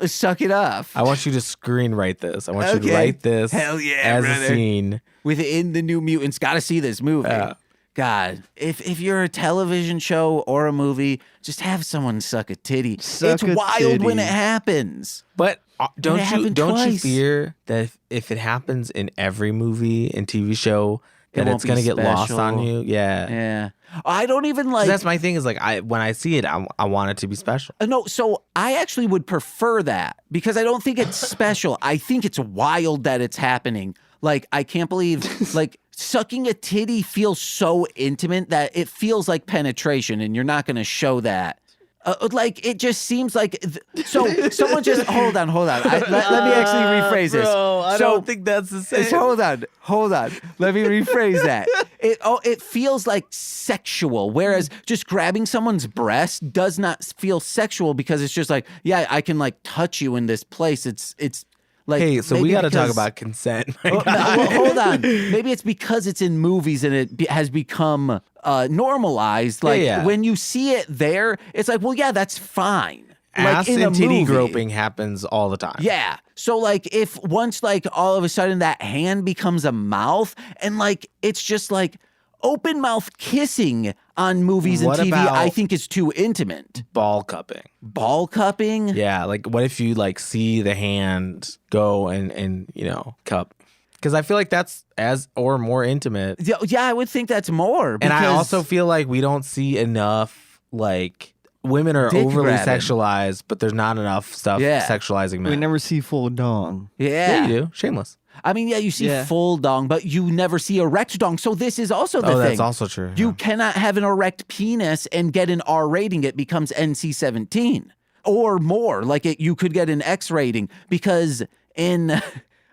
suck it off. I want you to screenwrite this. I want you to Okay. write this Hell yeah, as brother. a scene. Within the New Mutants. Got to see this movie. God, if you're a television show or a movie, just have someone suck a titty. Suck it's a wild when titty. it happens. But don't you twice. fear that if it happens in every movie and TV show that won't it's gonna be get lost special. on you? Yeah. Yeah. I don't even 'Cause like. that's my thing is like when I see it, I want it to be special. No, so I actually would prefer that because I don't think it's special. I think it's wild that it's happening. Like, I can't believe, like, sucking a titty feels so intimate that it feels like penetration, and you're not going to show that. Like, it just seems like, so someone just, hold on. Let me actually rephrase this. Bro, I don't think that's the same. Hold on. Let me rephrase that. It feels like sexual, whereas just grabbing someone's breast does not feel sexual because it's just like, yeah, I can like touch you in this place. It's like, Hey, so we maybe got to talk because- about consent. my Well, guy. well, hold on. Maybe it's because it's in movies and it has become normalized. Like Yeah. when you see it there, it's like, well, yeah, that's fine. Ass like in and a titty movie. groping happens all the time. Yeah. So like if once like all of a sudden that hand becomes a mouth and like it's just like open mouth kissing on movies What and TV, about- I think is too intimate. Ball cupping. Ball cupping? Yeah, like what if you like see the hand go and cup? Because I feel like that's as or more intimate. Yeah, I would think that's more. And I because- also feel like we don't see enough like women are Dick overly grabbing. sexualized, but there's not enough stuff Yeah. sexualizing men. We never see full dong. Yeah. Yeah, you do. Shameless. I mean, yeah, you see Yeah. full dong, but you never see erect dong. So this is also the Oh, thing. that's also true. You yeah. cannot have an erect penis and get an R rating. It becomes NC-17 or more. Like you could get an X rating because in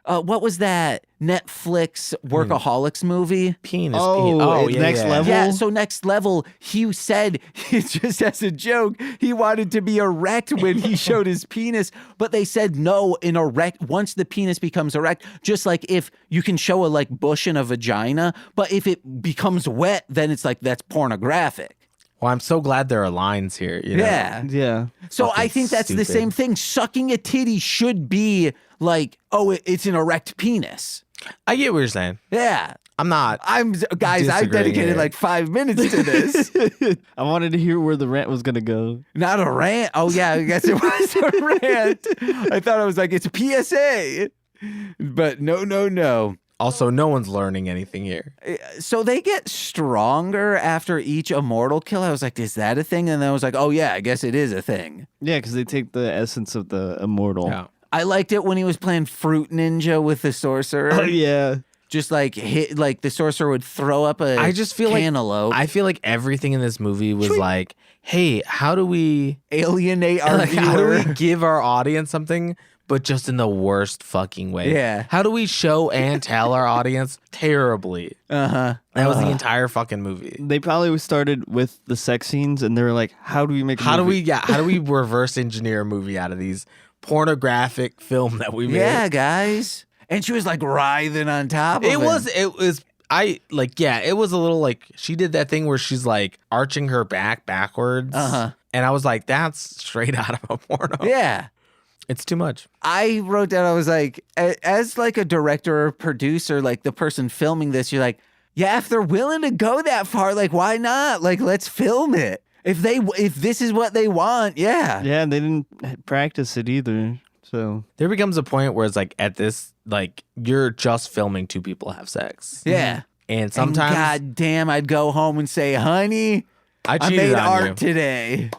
what was that Netflix Workaholics movie? Penis. Oh, yeah, Next yeah. Level? Yeah, so Next Level, he said, just as a joke, he wanted to be erect when he showed his penis, but they said no, in erect, once the penis becomes erect, just like if you can show a like bush in a vagina, but if it becomes wet, then it's like, that's pornographic. Well, I'm so glad there are lines here. You know? Yeah. Yeah. So I Fucking think that's the stupid. same thing. Sucking a titty should be like, oh, it's an erect penis. I get what you're saying. Yeah. I'm not. Guys, I've Disagreeing dedicated here. like 5 minutes to this. I wanted to hear where the rant was going to go. Not a rant. Oh, yeah, I guess it was a rant. I thought I was like, it's a PSA. But no. Also, no one's learning anything here. So they get stronger after each immortal kill. I was like, is that a thing? And then I was like, oh, yeah, I guess it is a thing. Yeah, because they take the essence of the immortal. Yeah. I liked it when he was playing Fruit Ninja with the Sorcerer. Oh, yeah. Just like hit, like the Sorcerer would throw up a I just feel cantaloupe. like I feel like everything in this movie was like, hey, how do we alienate our like, how do viewer. we give our audience something, but just in the worst fucking way? Yeah. How do we show and tell our audience terribly? Uh-huh. That was the entire fucking movie. They probably started with the sex scenes and they were like, how do we make a How do movie? we reverse engineer a movie out of these pornographic film that we made? Yeah, guys. And she was like writhing on top of It him. was it was a little like she did that thing where she's like arching her back backwards. And I was like, that's straight out of a porno. Yeah. It's too much. I wrote down, I was like, as like a director or producer, like the person filming this, you're like, yeah, if they're willing to go that far, like, why not? Like, let's film it. If this is what they want, yeah. Yeah, they didn't practice it either. So there becomes a point where it's like at this, like you're just filming two people have sex. Yeah. And sometimes, God damn, I'd go home and say, honey, I made art today.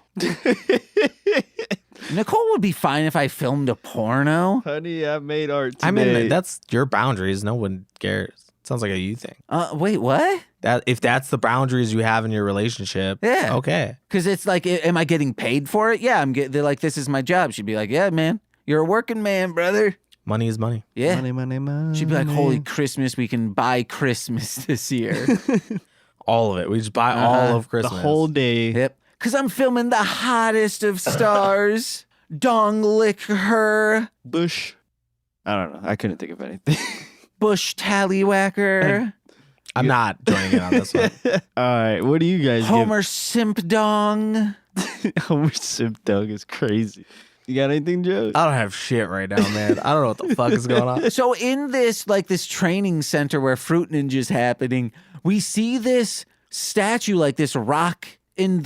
Nicole would be fine if I filmed a porno. honey, I made art today. I mean, that's your boundaries. No one cares. Sounds like a you thing. Wait, what? If that's the boundaries you have in your relationship, Yeah. okay. Because it's like, am I getting paid for it? Yeah, they're like, this is my job. She'd be like, yeah, man, you're a working man, brother. Money is money. Yeah. Money. She'd be like, holy Christmas, we can buy Christmas this year. All of it. We just buy all of The Christmas. whole day. Yep. Because I'm filming the hottest of stars. Dong lick her. Bush. I don't know. I couldn't think of anything. Bush tallywhacker. I'm not joining in on this one. All right. What do you guys Homer Simp Dong. give? Homer Simp Dog is crazy. You got anything, Joe? I don't have shit right now, man. I don't know what the fuck is going on. So in this, like this training center where Fruit Ninja's happening, we see this statue, like this rock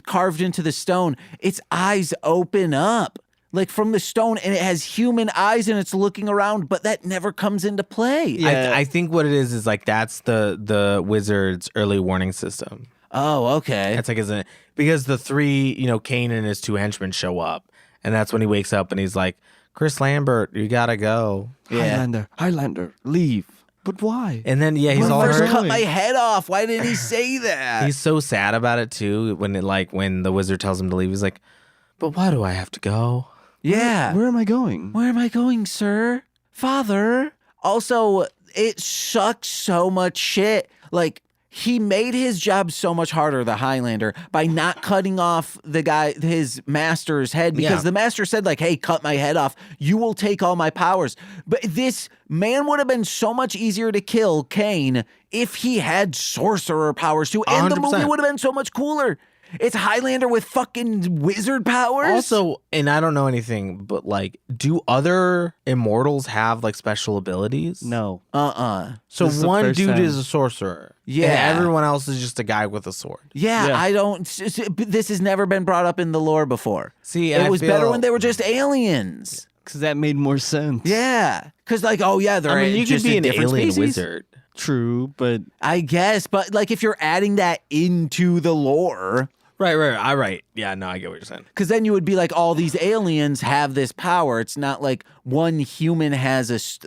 carved into the stone. Its eyes open up. Like from the stone, and it has human eyes and it's looking around, but that never comes into play. Yeah. I think what it is like that's the wizard's early warning system. Oh, okay. That's like because the three, Kane and his two henchmen show up, and that's when he wakes up and he's like, Chris Lambert, you gotta go. Yeah. Highlander, leave. But why? And then he's Well, all first hurt. cut my head off. Why didn't he say that? He's so sad about it too. When the wizard tells him to leave, he's like, but why do I have to go? Yeah. Where am I going? Where am I going, sir? Father? Also, it sucks so much shit. Like, he made his job so much harder, the Highlander, by not cutting off his master's head, because the master said, like, hey, cut my head off. You will take all my powers. But this man would have been so much easier to kill, Kane, if he had sorcerer powers too. And the movie 100%. would have been so much cooler. It's Highlander with fucking wizard powers. Also, and I don't know anything, but like, do other immortals have like special abilities? No. So This is the one first dude time. is a sorcerer. Yeah. And everyone else is just a guy with a sword. Yeah, Yeah. I don't. This has never been brought up in the lore before. See, it I was feel- better when they were just aliens. Because that made more sense. Yeah, because like, oh yeah, they're I mean, you could just be a an different alien species. wizard. True, but I guess, but like if you're adding that into the lore, Right. Yeah, no, I get what you're saying. because then you would be like, all these aliens have this power. It's not like one human has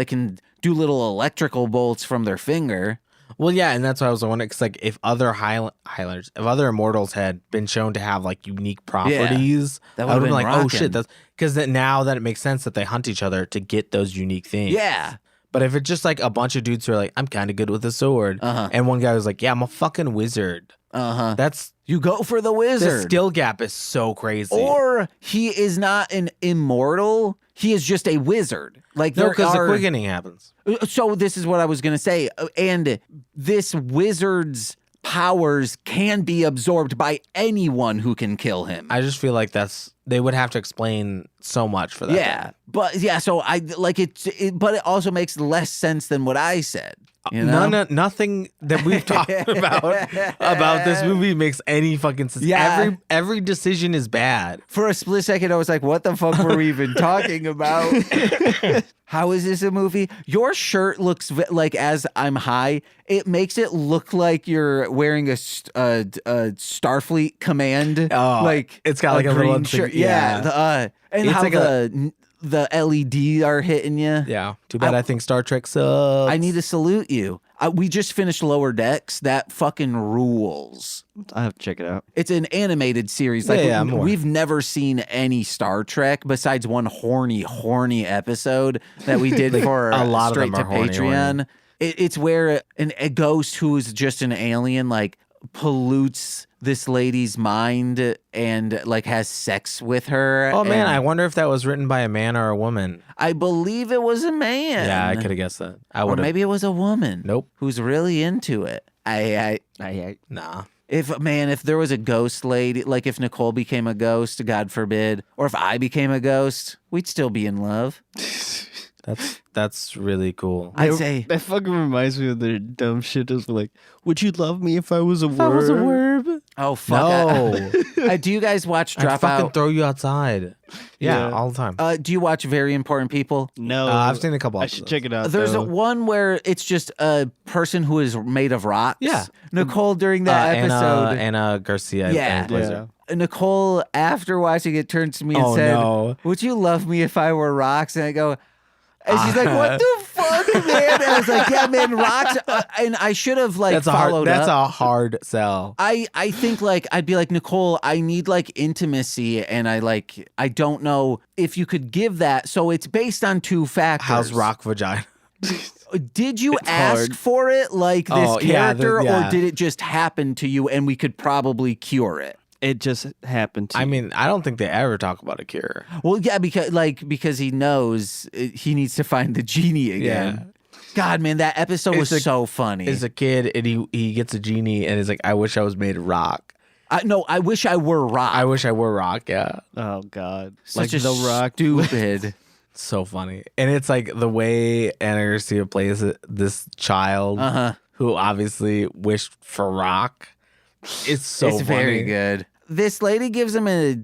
can do little electrical bolts from their finger. Well, yeah, and that's what I was wondering. Because like, if other Highlanders, if other immortals had been shown to have like unique properties, that I would've would have been been like, oh rocking. shit, that's because now that it makes sense that they hunt each other to get those unique things. Yeah. But if it's just like a bunch of dudes who are like, I'm kind of good with a sword, and one guy was like, yeah, I'm a fucking wizard. That's You go for the the wizard. skill gap is so crazy. Or he is not an immortal. He is just a wizard. Like no, there because the are. quickening happens. So this is what I was going to say. And this wizard's powers can be absorbed by anyone who can kill him. I just feel like they would have to explain so much for that. Yeah. But yeah, so I like it, but it also makes less sense than what I said. You know? Nothing that we've talked about this movie makes any fucking sense. Yeah. Every decision is bad. For a split second, I was like, what the fuck were we even talking about? How is this a movie? Your shirt looks like, as I'm high, it makes it look like you're wearing a Starfleet command. Oh, like it's got like a green little shirt. thing- Yeah. And It's how like the LED are hitting you. Yeah. Too bad I think Star Trek sucks. I need to salute you. We just finished Lower Decks. That fucking rules. I have to check it out. It's an animated series. Like Yeah, more. we've never seen any Star Trek besides one horny episode that we did for a lot of straight them to are horny, Patreon. It's where a ghost who is just an alien like pollutes this lady's mind and like has sex with her. Oh man, and I wonder if that was written by a man or a woman. I believe it was a man. Yeah, I could have guessed that. I Or would have. maybe it was a woman. Nope. Who's really into it. Nah. If there was a ghost lady, like if Nicole became a ghost, God forbid, or if I became a ghost, we'd still be in love. That's really cool. I'd say That fucking reminds me of their dumb shit. Is like, would you love me if I was a verb? oh fuck. No. Do you guys watch I'd fucking Dropout? throw you outside. Yeah, Yeah. all the time. Do you watch Very Important People? No, I've seen a couple I episodes. should check it out. There's though. one where it's just a person who is made of rocks. Yeah. Nicole during that episode. Anna Garcia. Yeah. plays her. Nicole, after watching it, turned to me and Oh, said, no. "Would you love me if I were rocks?" And I go, and she's like, "What the fuck, man?" And I was like, "Yeah, man, rocks." And I should have like That's followed That's up. a hard sell. I think like I'd be like, Nicole, I need like intimacy, and I don't know if you could give that. So it's based on two factors. How's rock vagina? Did you It's ask hard. for it, like this Oh, yeah, character, yeah. or did it just happen to you, and we could probably cure it? It just happened to I you. mean, I don't think they ever talk about a cure. Well, yeah, because he knows he needs to find the genie again. God, man, that episode was so funny. Is a kid and he gets a genie and is like, I wish I was made of rock. No, I wish I were rock. I wish I were rock. Yeah, Oh God, Such like a the Rock. stupid. so funny. And it's like the way Anna Garcia plays it, this child who obviously wished for rock. It's so it's funny. very good. This lady gives him a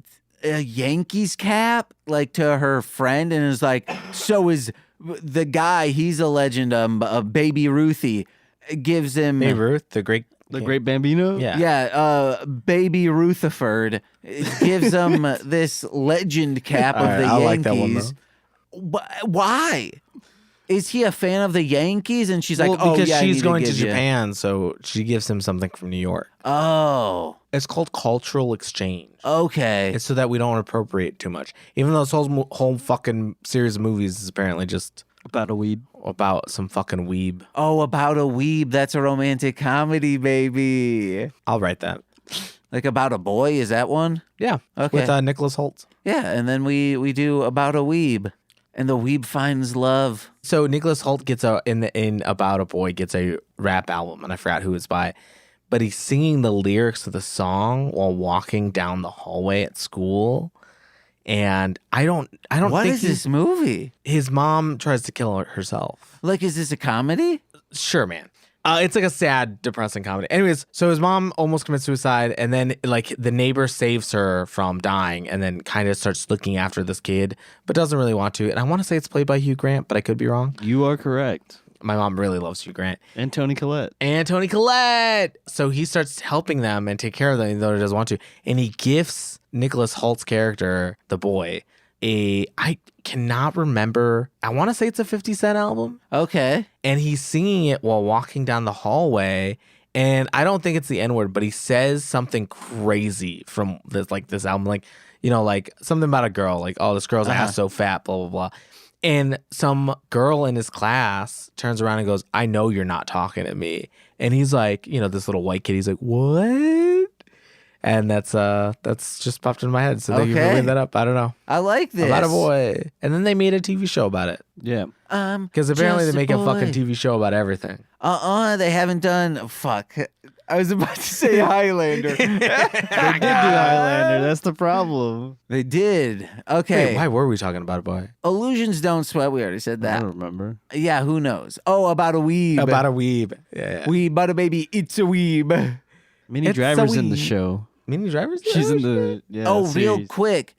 Yankees cap, like to her friend, and is like, "So is the guy? He's a legend. Baby Ruthie gives him." Hey Ruth, the great Bambino. Yeah. Baby Rutherford gives him this legend cap of All right, the I Yankees. like that one, though. Why? Is he a fan of the Yankees? And she's like, Well, "Oh, because yeah, I need she's going to give you-" Japan, so she gives him something from New York. Oh, It's called cultural exchange. okay. It's so that we don't appropriate too much. Even though this whole fucking series of movies is apparently just About a weed. about some fucking weeb. Oh, About a Weeb. That's a romantic comedy, baby. I'll write that. Like About a Boy. Is that one? Yeah. Okay. With Nicholas Holt. Yeah, and then we do About a Weeb, and the weeb finds love. So Nicholas Holt gets in About a Boy gets a rap album, and I forgot who it's by, but he's singing the lyrics of the song while walking down the hallway at school. And I don't What think is this movie? his mom tries to kill herself. Like, is this a comedy? Sure, man. It's like a sad, depressing comedy. Anyways, so his mom almost commits suicide, and then like the neighbor saves her from dying, and then kind of starts looking after this kid, but doesn't really want to. And I want to say it's played by Hugh Grant, but I could be wrong. You are correct. My mom really loves Hugh Grant. And Toni Collette. And Toni Collette. So he starts helping them and take care of them, even though he doesn't want to. And he gifts Nicholas Holt's character, the boy, I cannot remember. I want to say it's a 50 Cent album. Okay. And he's singing it while walking down the hallway. And I don't think it's the N-word, but he says something crazy from this album. Like, like something about a girl. Like, oh, this girl's ass so fat, blah, blah, blah. And some girl in his class turns around and goes, I know you're not talking to me. And he's like, this little white kid, he's like, what? And that's just popped into my head. So thank you for bringing that up. I don't know. I like this. About a boy. And then they made a TV show about it. Yeah. Because apparently they Just make a fucking boy. TV show about everything. They haven't done. Fuck. I was about to say Highlander. They did do Highlander. That's the problem. They did. Okay. Wait, why were we talking about a boy? Illusions don't sweat. We already said I that. don't remember. Yeah, who knows? Oh, About a Weeb. About a weeb. Yeah. Weeb, but a baby. It's a Weeb. Minnie It's Driver's so in the weed. show. Mini drivers? She's in the Real series. quick.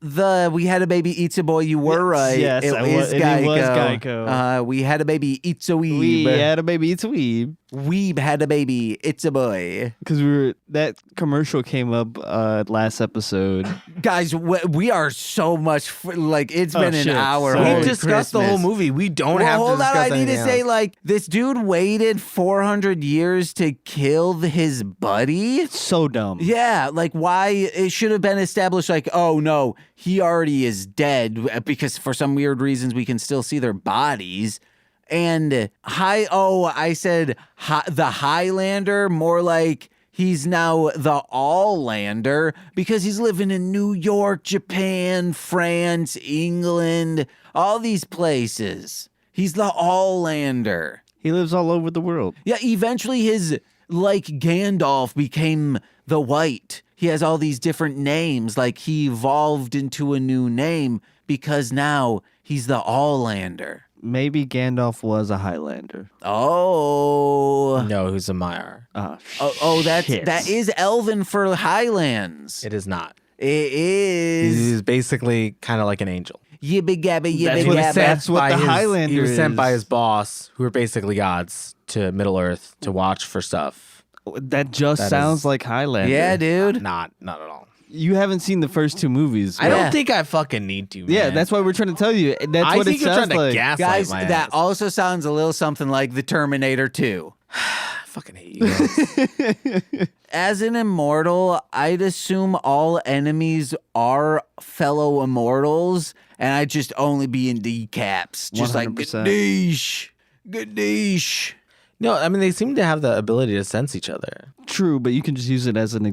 We had a baby eats a boy. You were right. Yes, it I is wa- it Geico. was Geico. We had a baby eats a weeb. We had a baby. It's a weeb. Weeb had a baby. It's a boy. Because that commercial came up last episode. Guys, we are so much it's been an shit. hour. Sorry. We Holy discussed the whole Christmas. movie. We don't Well, have to hold on. discuss I need to anything say, else. this dude waited 400 years to kill his buddy. So dumb. Yeah, why it should have been established oh no, he already is dead because for some weird reasons we can still see their bodies. And I said the Highlander, more like he's now the All-Lander because he's living in New York, Japan, France, England, all these places. He's the All-Lander. He lives all over the world. Yeah, eventually his, like Gandalf, became the White. He has all these different names. Like, he evolved into a new name because now he's the All-Lander. Maybe Gandalf was a Highlander. Oh. No, who's a Maiar? That is Elven for Highlands. It is not. It is. He's basically kind of like an angel. Yibba gabba yibba That's what- gabba. that's what the Highlander He was sent is. by his boss, who are basically gods, to Middle Earth to watch for stuff. That just That sounds is- like Highlander. Yeah, dude. Not at all. You haven't seen the first two movies. I right? don't think I fucking need to. Yeah, man. that's why we're trying to tell you. That's I what think it you're sounds trying like. to gaslight Guys, my that ass. also sounds a little something like the Terminator 2. I fucking hate you guys. As an immortal, I'd assume all enemies are fellow immortals, and I'd just only be in decaps. Just like, 100%. Gadeesh. No, I mean they seem to have the ability to sense each other. True, but you can just use it as an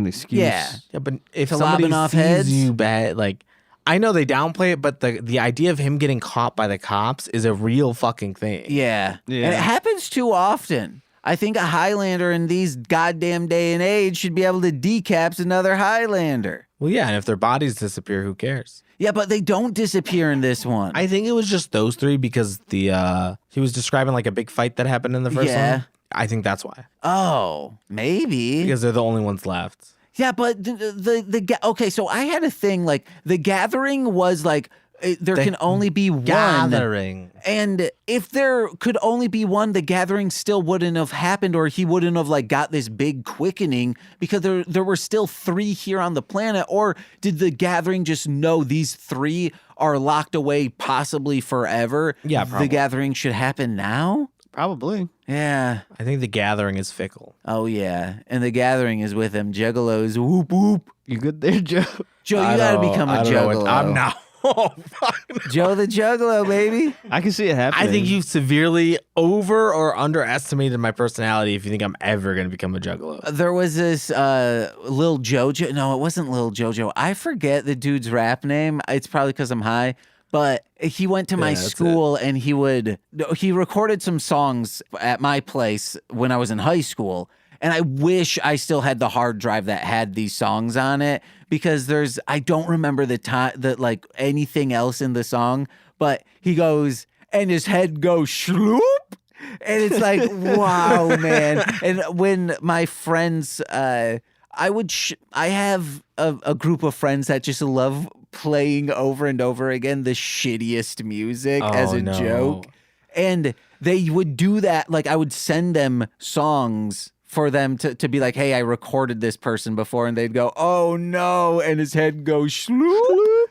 excuse. Yeah. Yeah, but if To somebody lobbing off sees heads? you bad, like I know they downplay it, but the idea of him getting caught by the cops is a real fucking thing. Yeah. Yeah. And it happens too often. I think a Highlander in these goddamn day and age should be able to decaps another Highlander. Well, yeah, and if their bodies disappear, who cares? Yeah, but they don't disappear in this one. I think it was just those three because the he was describing like a big fight that happened in the first Yeah. one. I think that's why. Oh, maybe. Because they're the only ones left. Yeah, but okay, so I had a thing like the gathering was like there can only be one. Gathering. And if there could only be one, the gathering still wouldn't have happened, or he wouldn't have like got this big quickening because there were still 3 here on the planet. Or did the gathering just know these 3 are locked away possibly forever? Yeah, The probably. gathering should happen now? Probably. Yeah. I think the gathering is fickle. Oh yeah. And the gathering is with them juggalos. Whoop whoop. You good there, Joe? Joe, you gotta become a juggalo. I'm now. Oh, fuck. Joe the Juggalo, baby. I can see it happening. I think you've severely over or underestimated my personality if you think I'm ever going to become a juggalo. There was this Lil Jojo. No, it wasn't Lil Jojo. I forget the dude's rap name. It's probably because I'm high. But he went to my that's school and he recorded some songs at my place when I was in high school. And I wish I still had the hard drive that had these songs on it because I don't remember the time that like anything else in the song, but he goes and his head goes shloop. And it's like, wow, man. And when my friends, I have a group of friends that just love playing over and over again the shittiest music as a joke. And they would do that. Like I would send them songs for them to be like, hey, I recorded this person before. And they'd go, oh no. And his head goes shloop.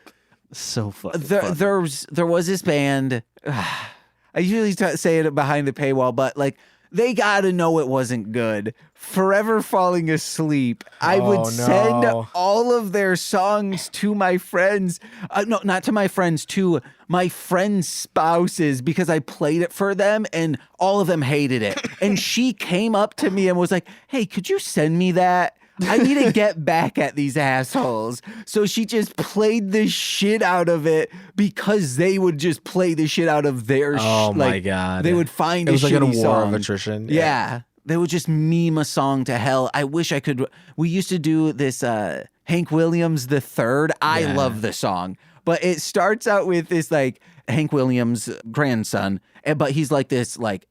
so fucking funny. There was this band. I usually say it behind the paywall, but like they gotta know it wasn't good. Forever Falling Asleep. I would send all of their songs to my friends. No, not to my friends, to my friends' spouses because I played it for them and all of them hated it. And she came up to me and was like, hey, could you send me that? I need to get back at these assholes. So she just played the shit out of it because they would just play the shit out of their Oh my like, God. They would find It was a like a shitty war song. of attrition. Yeah. They would just meme a song to hell. I wish I could. We used to do this Hank Williams III. I love the song. But it starts out with this like Hank Williams' grandson, but he's like this like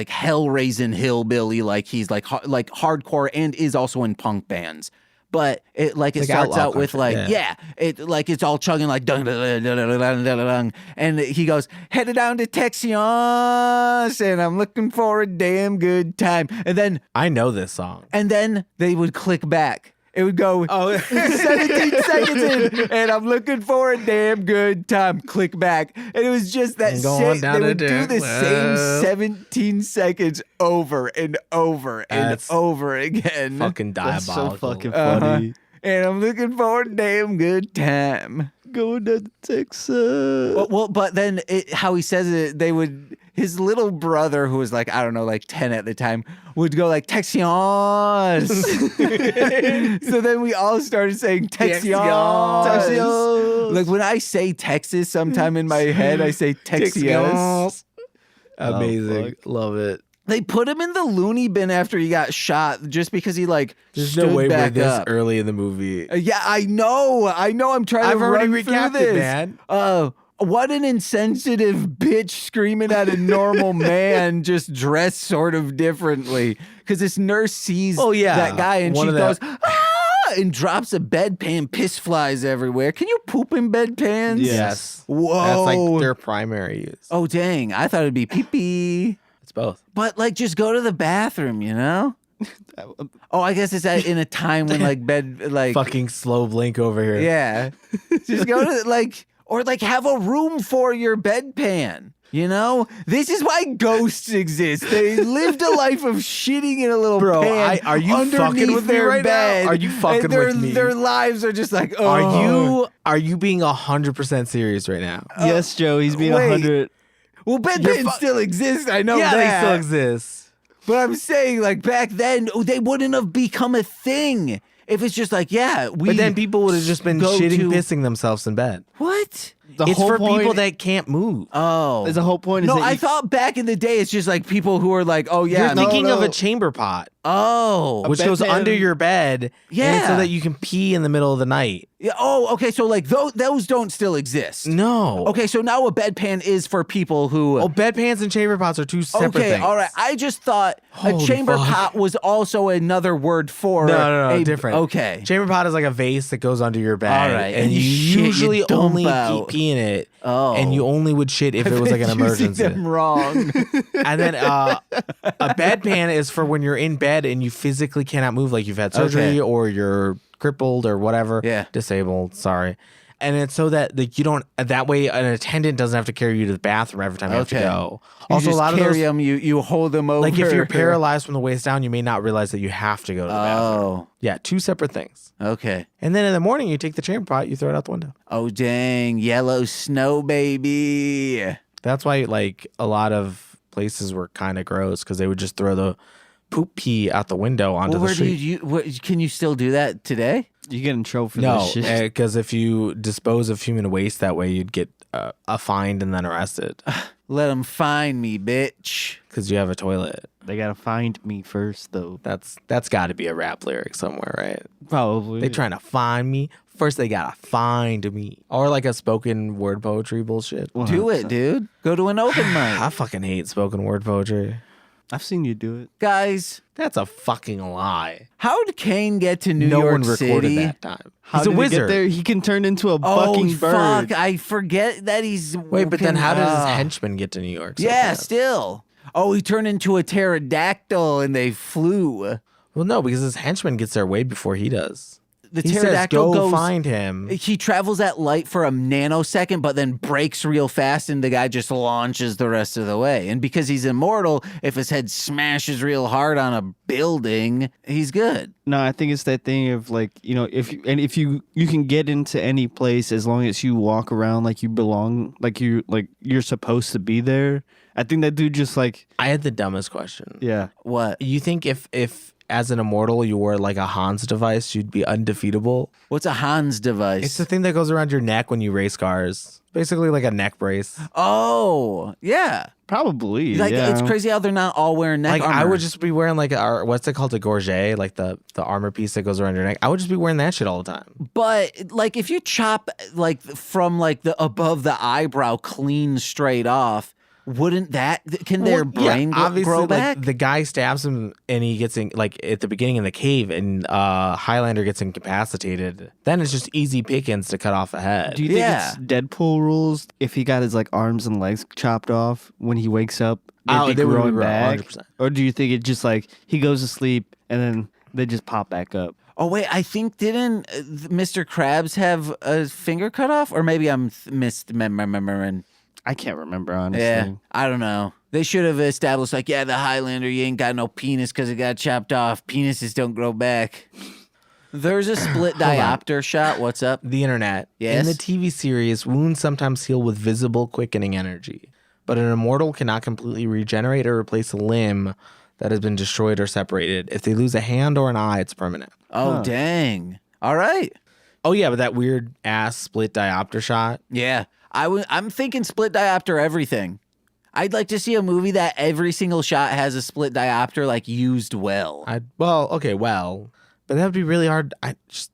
hell-raising hillbilly, like he's like hardcore and is also in punk bands. But it starts outlaw out with country, it's all chugging like dung, dung, dung, dung, dung, dung, dung. And he goes, headed down to Texas and I'm looking for a damn good time. And then I know this song. they would click back. It would go 17 seconds in, and I'm looking for a damn good time. Click back. And it was just that Going same, down they would a do the damn same well. 17 seconds over and over and That's over again. Fucking That's diabolical. so fucking funny. And I'm looking for a damn good time. Going down to Texas. Well, but then how he says it, his little brother, who was like, I don't know, like 10 at the time, would go like, Texas. So then we all started saying Texas. Like when I say Texas sometime in my head, I say Texas. Amazing. Love it. They put him in the loony bin after he got shot just because he There's stood no way we're back this up. early in the movie. Yeah, I know. I'm trying to I've already run through recapped this. it, man. What an insensitive bitch screaming at a normal man just dressed sort of differently. Because this nurse sees that guy and she goes, and drops a bedpan. Piss flies everywhere. Can you poop in bedpans? Yes. Whoa. That's like their primary use. Oh, dang. I thought it'd be pee-pee. It's both. But like, just go to the bathroom, you know? Oh, I guess it's in a time when like bed, like Fucking slow blink over here. yeah, just go to or have a room for your bedpan. You know, this is why ghosts exist. They lived a life of shitting in a little pan. Are you fucking underneath with me their right bed, now? Are you fucking and their, with me? Their lives are just like, oh. Are you being 100% serious right now? Yes, Joe. He's being wait. 100. Well, bedpans still exist. I know Yeah, that. they still exist. But I'm saying, like, back then, they wouldn't have become a thing if it's just like, But then people would have just been shitting, pissing themselves in bed. What? It's for people that can't move. Oh. The whole point is No, that I thought back in the day, it's just like people who are like, oh, yeah. You're thinking of a chamber pot, Oh. which goes bedpan. under your bed, Yeah. so that you can pee in the middle of the night. Yeah, oh, okay. So, like, those don't still exist. No. Okay, so now a bedpan is for people who. Oh, bedpans and chamber pots are two separate things. All right. I just thought a Holy chamber fuck. pot was also another word for. No, different. Okay. Chamber pot is like a vase that goes under your bed. All right, And and you you shit, you usually dump only out. pee in it. Oh. And you only would shit if it was like an Using emergency. them wrong. And then a bedpan is for when you're in bed and you physically cannot move, like you've had surgery Okay. or you're crippled or whatever. Yeah. Disabled, sorry. And it's so that you don't, that way an attendant doesn't have to carry you to the bathroom every time you have to go. You Also, just a lot of carry those, them. You hold them over. like if you're paralyzed from the waist down, you may not realize that you have to go to the bathroom. Oh. Yeah, two separate things. Okay. And then in the morning, you take the chamber pot, you throw it out the window. Oh dang! Yellow snow, baby. That's why, like, a lot of places were kind of gross because they would just throw the poop pee out the window onto Well, the where do street. can you still do that today? you get in trouble for No, this shit. because if you dispose of human waste that way, you'd get a fined and then arrested Let them find me, bitch. because you have a toilet. They gotta find me first, though. That's got to be a rap lyric somewhere, right? Probably. They trying to find me. First, they gotta find me, or like a spoken word poetry bullshit. Do it, dude. Go to an open I mic, fucking hate spoken word poetry. I've seen you do it. guys. That's a fucking lie. How did Kane get to New No York one recorded City? that time. How He's a did he get wizard. there? He can turn into a Oh fucking bird. fuck! I forget that he's. Wait, but then how did his uh, henchman get to New York? so Yeah, fast? still. Oh, he turned into a pterodactyl and they flew. Well, no, because his henchman gets there way before he does. The He says, pterodactyl "Go goes. find him." He travels at light for a nanosecond, but then breaks real fast, and the guy just launches the rest of the way. And because he's immortal, if his head smashes real hard on a building, he's good. No, I think it's that thing of like, if you can get into any place as long as you walk around like you belong, like you're supposed to be there. I think that dude just like, I had the dumbest question. yeah. What? You think if as an immortal you wore like a Hans device, you'd be undefeatable? What's a Hans device? It's the thing that goes around your neck when you race cars. Basically like a neck brace. Oh, yeah. Probably. Like yeah. it's crazy how they're not all wearing neck Like armor. I would just be wearing like what's it called, a gorget, like the armor piece that goes around your neck. I would just be wearing that shit all the time. But like if you chop like from like the above the eyebrow clean straight off, wouldn't that can their brain obviously, grow like, back? the guy stabs him and he gets in, like at the beginning in the cave, and Highlander gets incapacitated. Then it's just easy pickings to cut off a head. Do you think Yeah. it's Deadpool rules? If he got his like arms and legs chopped off when he wakes up, they'd be they would growing grow back? 100%. Or do you think it just like he goes to sleep and then they just pop back up? Oh wait, I think didn't Mr. Krabs have a finger cut off, or maybe I'm misremembering. I can't remember, honestly. Yeah, I don't know. They should have established like, yeah, the Highlander, you ain't got no penis because it got chopped off. Penises don't grow back. There's a split diopter shot. What's up? The internet. Yes? In the TV series, wounds sometimes heal with visible quickening energy, but an immortal cannot completely regenerate or replace a limb that has been destroyed or separated. If they lose a hand or an eye, it's permanent. Oh, dang. All right. Oh, yeah, but that weird ass split diopter shot. Yeah. I'm thinking split diopter everything. I'd like to see a movie that every single shot has a split diopter, like, used well. But that would be really hard.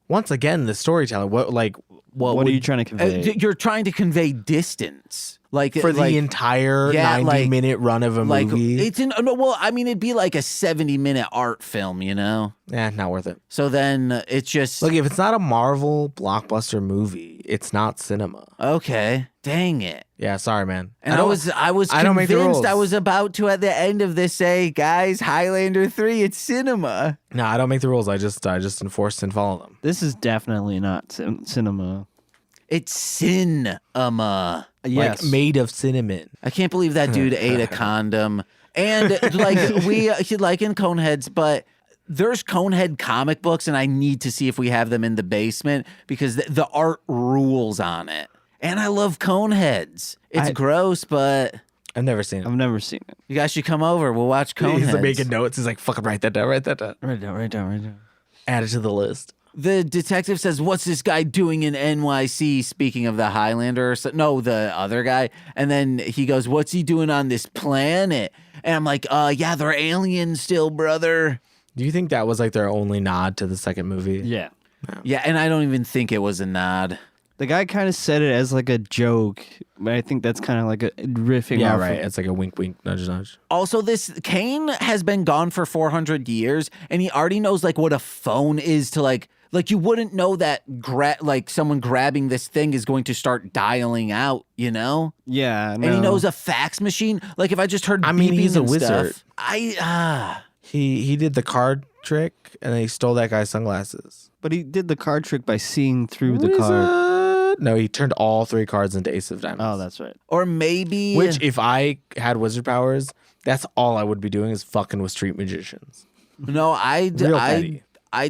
Once again, the storytelling. What are you trying to convey? You're trying to convey distance. Like for the entire 90-minute run of a movie? It'd be like a 70-minute art film, you know? Yeah, not worth it. So then it's just... Look, if it's not a Marvel blockbuster movie, it's not cinema. Okay. Dang it. Yeah, sorry, man. And I was convinced I was about to, at the end of this, say, guys, Highlander 3, it's cinema. No, I don't make the rules. I just enforce and follow them. This is definitely not cinema. It's cinema. Yes. Like made of cinnamon. I can't believe that dude ate a condom. And like he like in Coneheads, but there's Conehead comic books, and I need to see if we have them in the basement because the art rules on it. And I love Coneheads. It's gross, but I've never seen it. I've never seen it. You guys should come over. We'll watch Coneheads. He's like making notes. He's like, fucking write that down. Write down. Add it to the list. The detective says, what's this guy doing in NYC? Speaking of the Highlander. No, the other guy. And then he goes, what's he doing on this planet? And I'm like, yeah, they're aliens still, brother. Do you think that was like their only nod to the second movie? Yeah. Yeah, and I don't even think it was a nod. The guy kind of said it as like a joke, but I think that's kind of like a riffing. Yeah, off right. Of... It's like a wink, wink, nudge, nudge. Also, this Kane has been gone for 400 years, and he already knows like what a phone is to like you wouldn't know that someone grabbing this thing is going to start dialing out, you know? Yeah, no. And he knows a fax machine. Like if I just heard, he's a wizard. Stuff, He did the card trick, and then he stole that guy's sunglasses. But he did the card trick by seeing through the card. No, he turned all three cards into Ace of Diamonds. Oh, that's right. Or maybe... Which, if I had wizard powers, that's all I would be doing is fucking with street magicians. No, I'd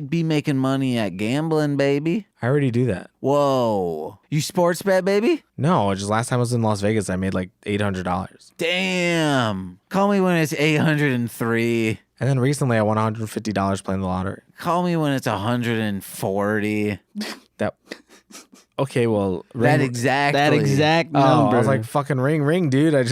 be making money at gambling, baby. I already do that. Whoa. You sports bet, baby? No, just last time I was in Las Vegas, I made like $800. Damn. Call me when it's 803. And then recently I won $150 playing the lottery. Call me when it's 140. Okay, well, that exact number. I was like, fucking ring, dude. I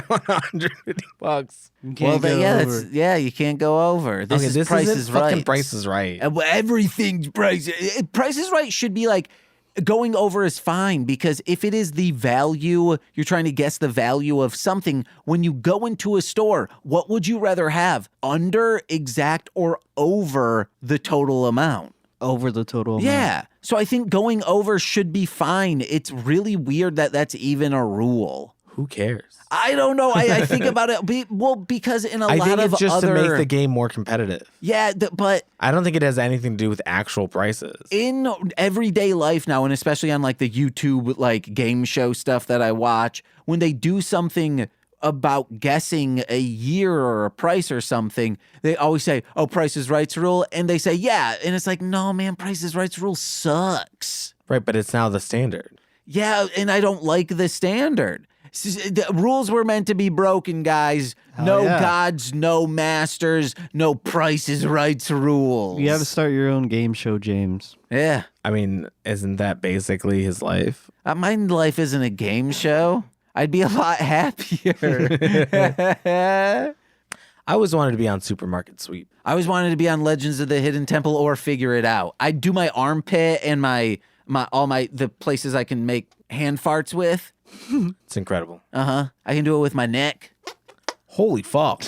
won $150. You can't go over. This is Price is Right. Fucking Price is Right. Everything's Price. Price is Right should be like going over is fine because if it is the value, you're trying to guess the value of something. When you go into a store, what would you rather have? Under, exact, or over the total amount? Over the total amount. Yeah. So I think going over should be fine. It's really weird that that's even a rule. Who cares? I don't know. I think about it. Because in I think it's just to make the game more competitive. Yeah, but I don't think it has anything to do with actual prices. In everyday life now, and especially on like the YouTube like game show stuff that I watch, when they do something about guessing a year or a price or something, they always say, oh, Price is Right's rule. And they say, yeah. And it's like, no, man, Price is Right's rule sucks. Right, but it's now the standard. Yeah, and I don't like the standard. The rules were meant to be broken, guys. No gods, no masters, no Price is Right's rules. You got to start your own game show, James. Yeah. I mean, isn't that basically his life? My life isn't a game show. I'd be a lot happier. I always wanted to be on Supermarket Sweep. I always wanted to be on Legends of the Hidden Temple or Figure It Out. I'd do my armpit and the places I can make hand farts with. It's incredible. I can do it with my neck. Holy fuck.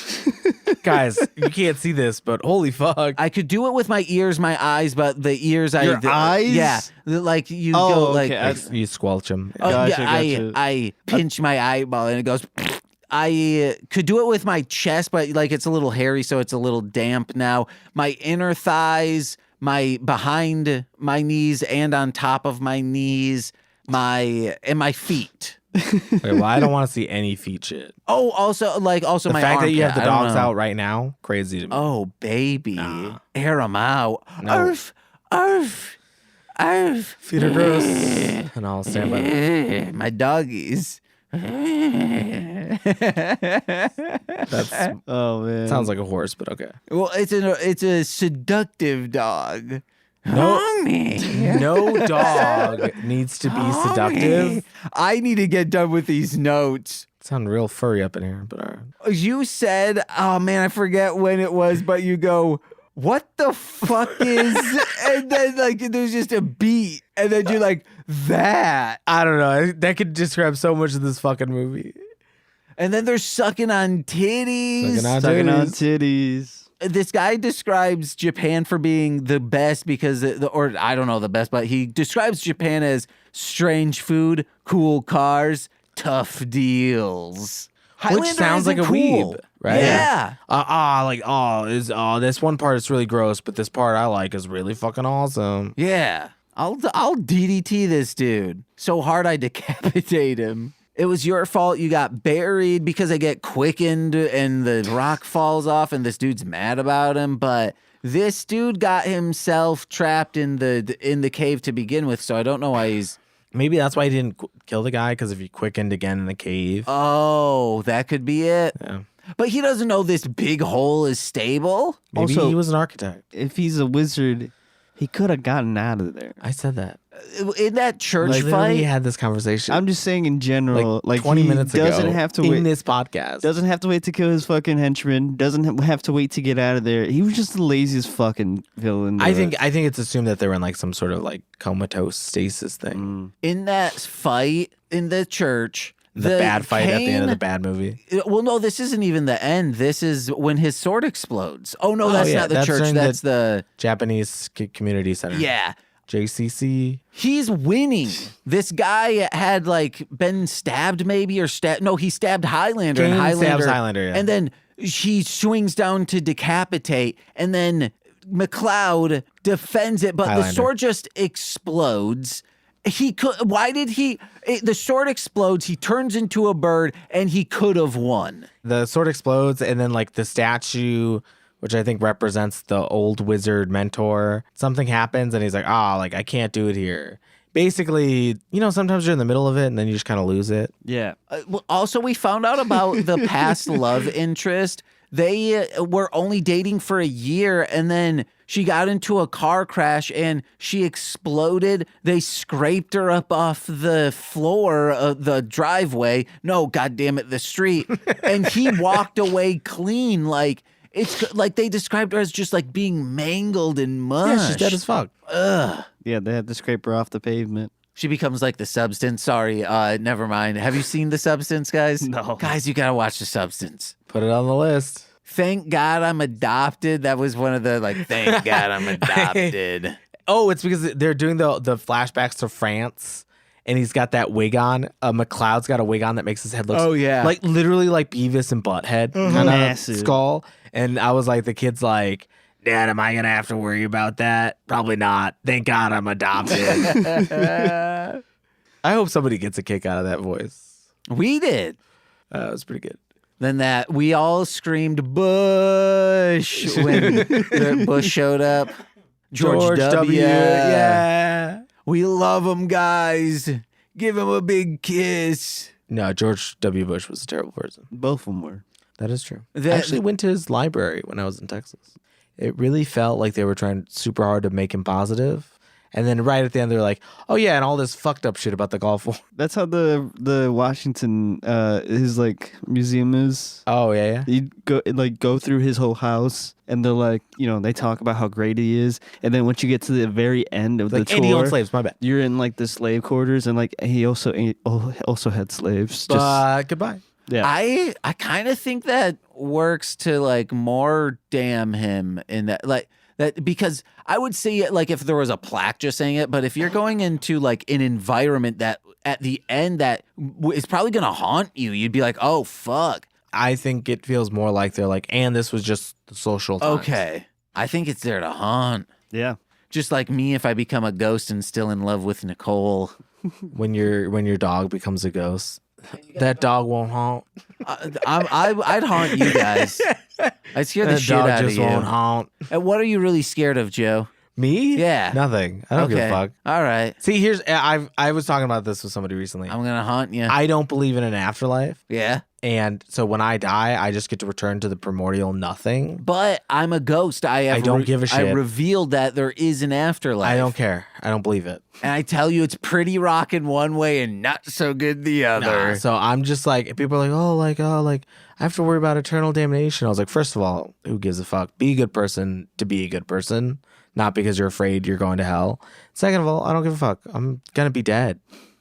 Guys, you can't see this, but holy fuck. I could do it with my ears, my eyes, but the ears Your eyes? Yeah. Like you go like you squelch them. Gotcha. I pinch my eyeball and it goes. I could do it with my chest, but like it's a little hairy, so it's a little damp now. My inner thighs, my behind my knees and on top of my knees, my feet. Okay, well, I don't want to see any feet shit. Oh, also the my fact that you have armpit, the dogs out right now, crazy to me. Oh, baby. Nah. Air them out. No. Arf, Arf. Arf. Feet are gross. And I'll stand by them. My doggies. That's Oh man. sounds like a horse, but okay. Well, it's a seductive dog. No, Homie. no dog needs to be seductive. I need to get done with these notes. Sound real furry up in here, but all right. You said, oh man, I forget when it was, but you go, what the fuck is, and then like there's just a beat, and then you're like, that. I don't know. That could describe so much of this fucking movie. And then they're sucking on titties. Sucking on titties. This guy describes Japan for being the best because, or I don't know the best, but he describes Japan as strange food, cool cars, tough deals. Which sounds like a weeb, right? Yeah. This one part is really gross, but this part I like is really fucking awesome. Yeah. I'll DDT this dude so hard I decapitate him. It was your fault you got buried because I get quickened and the rock falls off and this dude's mad about him. But this dude got himself trapped in the cave to begin with, so I don't know why he's... Maybe that's why he didn't kill the guy, because if he quickened again in the cave. Oh, that could be it. Yeah. But he doesn't know this big hole is stable. Maybe Also- he was an architect. If he's a wizard, he could have gotten out of there. I said that. In that church Literally fight... had this conversation. I'm just saying in general, like 20 he minutes doesn't ago have to in wait. this podcast. Doesn't have to wait to kill his fucking henchman. Doesn't have to wait to get out of there. He was just the laziest fucking villain. I think it's assumed that they were in like some sort of like comatose stasis thing. In that fight in the church... The bad fight at the end of the cane- bad movie. Well, no, this isn't even the end. This is when his sword explodes. Oh, no, Oh, that's yeah, not the that's church. during That's the... Japanese Community Center. Yeah. JCC. He's winning. This guy had like been stabbed maybe or stabbed. No, he stabbed Highlander. Kane and Highlander, stabs Highlander, yeah. And then he swings down to decapitate. And then McLeod defends it. But the Highlander. sword just explodes. He could. Why did he? The sword explodes. He turns into a bird, and he could have won. The sword explodes, and then like the statue, which I think represents the old wizard mentor, something happens, and he's like, like I can't do it here. Basically, sometimes you're in the middle of it, and then you just kind of lose it. Yeah. Well, also, we found out about the past love interest. They were only dating for a year, and then she got into a car crash and she exploded. They scraped her up off the floor of the driveway. No, goddamn it, the street. And he walked away clean. Like, it's like they described her as just like being mangled and mushed. Yeah, she's dead as fuck. Ugh. Yeah, they had to scrape her off the pavement. She becomes like the Substance. Sorry, never mind. Have you seen the Substance, guys? No. Guys, you gotta watch the Substance. Put it on the list. Thank God I'm adopted. That was one of the thank God I'm adopted. Oh, it's because they're doing the flashbacks to France, and he's got that wig on. McLeod's got a wig on that makes his head look like literally like Beavis and Butthead kind of Massive. skull. And I was like, the kid's like, Dad, am I gonna have to worry about that? Probably not. Thank God I'm adopted. I hope somebody gets a kick out of that voice. We did. It was pretty good. Then that we all screamed Bush when the Bush showed up. George W. Yeah. We love him, guys. Give him a big kiss. No, George W. Bush was a terrible person. Both of them were. That is true. I actually went to his library when I was in Texas. It really felt like they were trying super hard to make him positive. And then right at the end, they're like, oh, yeah, and all this fucked up shit about the Gulf War. That's how the Washington his like museum is. Oh, yeah. You go through his whole house, and they're like, they talk about how great he is, and then once you get to the very end of the Like, tour, and he owned slaves, my bad. you're in like the slave quarters, and like he also had slaves. Just Goodbye. yeah, I kind of think that works to like more damn him in that that because I would say it like if there was a plaque just saying it, but if you're going into like an environment that at the end that is probably gonna haunt you, you'd be like, oh fuck. I think it feels more like they're like, and this was just the social times. Okay, I think it's there to haunt. yeah. Just like me, if I become a ghost and still in love with Nicole. When your dog becomes a ghost, that dog won't haunt. I'd haunt you guys. I'd scare the That shit dog out of just you. won't haunt. And what are you really scared of, Joe? Me? Yeah. Nothing. I don't give a fuck. All right. See, I was talking about this with somebody recently. I'm gonna haunt you. I don't believe in an afterlife. Yeah. And so when I die, I just get to return to the primordial nothing. But I'm a ghost. I don't give a shit. I revealed that there is an afterlife. I don't care. I don't believe it. And I tell you, it's pretty rockin' one way and not so good the other. Nah, so I'm just like, people are like, I have to worry about eternal damnation. I was like, first of all, who gives a fuck? Be a good person to be a good person, not because you're afraid you're going to hell. Second of all, I don't give a fuck. I'm gonna be dead.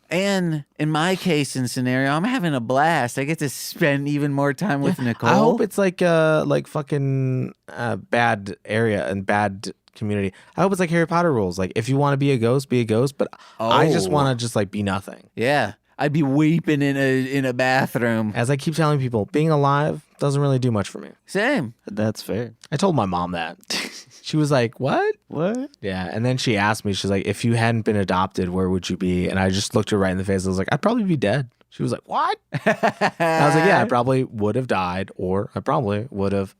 And in my case and scenario, I'm having a blast. I get to spend even more time with Nicole. I hope it's like fucking bad area and bad community. I hope it's like Harry Potter rules. Like if you want to be a ghost, be a ghost. But I just want to just like be nothing. Yeah. I'd be weeping in a bathroom. As I keep telling people, being alive doesn't really do much for me. Same. That's fair. I told my mom that. She was like, what? What? Yeah. And then she asked me, she's like, if you hadn't been adopted, where would you be? And I just looked her right in the face. I was like, I'd probably be dead. She was like, what? I was like, yeah, I probably would have died, or I probably would have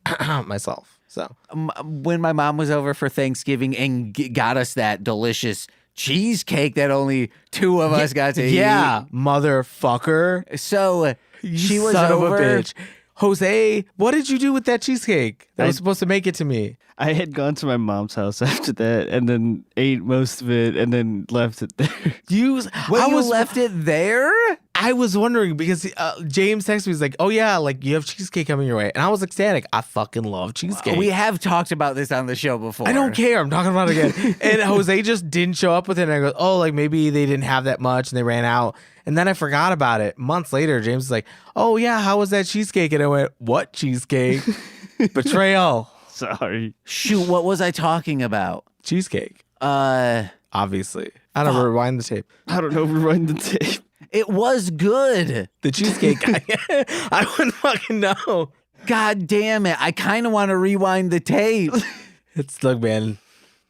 myself. So when my mom was over for Thanksgiving and got us that delicious cheesecake that only two of us got to eat. Yeah, motherfucker. So she was son over. of a bitch. Jose, what did you do with that cheesecake? That was supposed to make it to me. I had gone to my mom's house after that and then ate most of it and then left it there. You left it there? I was wondering because James texted me, he's like, oh yeah, like you have cheesecake coming your way. And I was ecstatic. I fucking love cheesecake. We have talked about this on the show before. I don't care. I'm talking about it again. And Jose just didn't show up with it. And I go, oh, like maybe they didn't have that much and they ran out. And then I forgot about it. Months later, James was like, oh yeah, how was that cheesecake? And I went, what cheesecake? Betrayal. Sorry. Shoot, what was I talking about? Cheesecake. Obviously. I don't rewind the tape. I don't know. Rewind the tape. It was good. The cheesecake. I wouldn't fucking know. God damn it. I kind of want to rewind the tape. Look, man.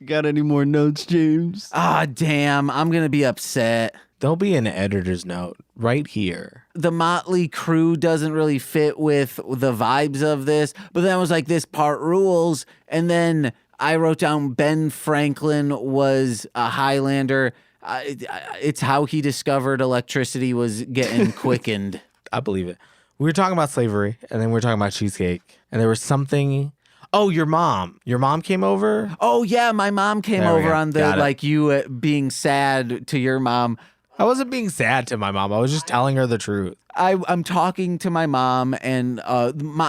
Got any more notes, James? Ah, damn. I'm going to be upset. There'll be an editor's note right here. The Motley Crew doesn't really fit with the vibes of this, but then I was like, this part rules. And then I wrote down Ben Franklin was a Highlander. It's how he discovered electricity was getting quickened. I believe it. We were talking about slavery, and then we were talking about cheesecake, and there was something. Oh, your mom. Your mom came over? Oh, yeah, my mom came over on the, like, you being sad to your mom. I wasn't being sad to my mom. I was just telling her the truth. I'm talking to my mom, and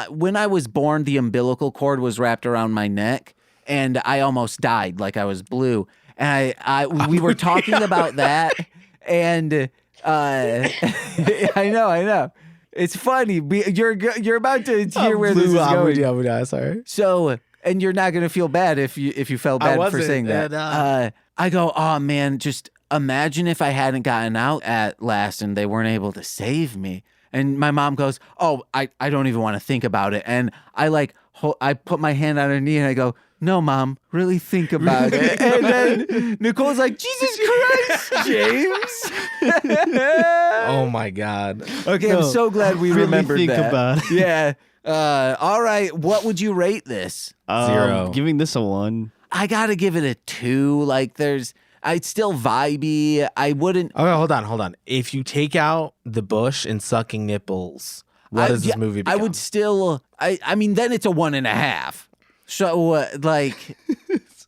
when I was born, the umbilical cord was wrapped around my neck, and I almost died, like I was blue. And we were talking about that, and I know. It's funny. You're about to hear where this is going. I would die, sorry. So, and you're not gonna feel bad if you felt bad for saying that. I go, oh man, just imagine if I hadn't gotten out at last and they weren't able to save me. And my mom goes, oh, I don't even want to think about it. And I put my hand on her knee and I go, no, Mom, really think about it. And then Nicole's like, Jesus Christ, James. Oh, my God. Okay, I'm so glad we remembered think that. About it. Yeah. All right. What would you rate this? 0. Giving this a 1. I got to give it a 2. Like, it's still vibey. I wouldn't. Okay, hold on. If you take out the bush and sucking nipples, what does this movie become? I would still, I mean, then it's a 1.5. So,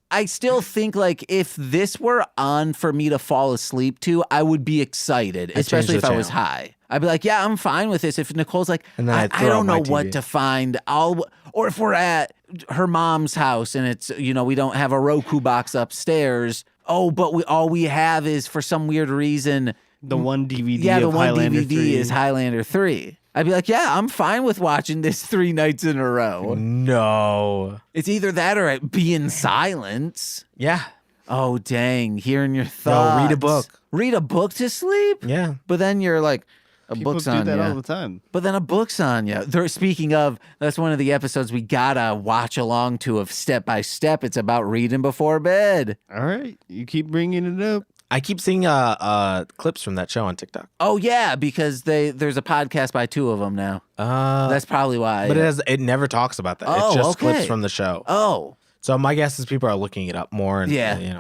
I still think, like, if this were on for me to fall asleep to, I would be excited, especially if I was high. I'd be like, yeah, I'm fine with this. If Nicole's like, and then I don't know what to find, or if we're at her mom's house and it's, we don't have a Roku box upstairs. Oh, but all we have is, for some weird reason, the one DVD. Yeah, the of one Highlander DVD 3. is Highlander 3. I'd be like, yeah, I'm fine with watching this 3 nights in a row. No. It's either that or be in silence. Yeah. Oh, dang. Hearing your thoughts. No, read a book. Read a book to sleep? Yeah. But then you're like, book's on you. People do that all the time. But then a book's on you. Speaking of, that's one of the episodes we gotta watch along to of Step by Step. It's about reading before bed. All right. You keep bringing it up. I keep seeing clips from that show on TikTok. Oh, yeah, because there's a podcast by 2 of them now. That's probably why. But it never talks about that. Oh, it's just okay. clips from the show. Oh. So my guess is people are looking it up more and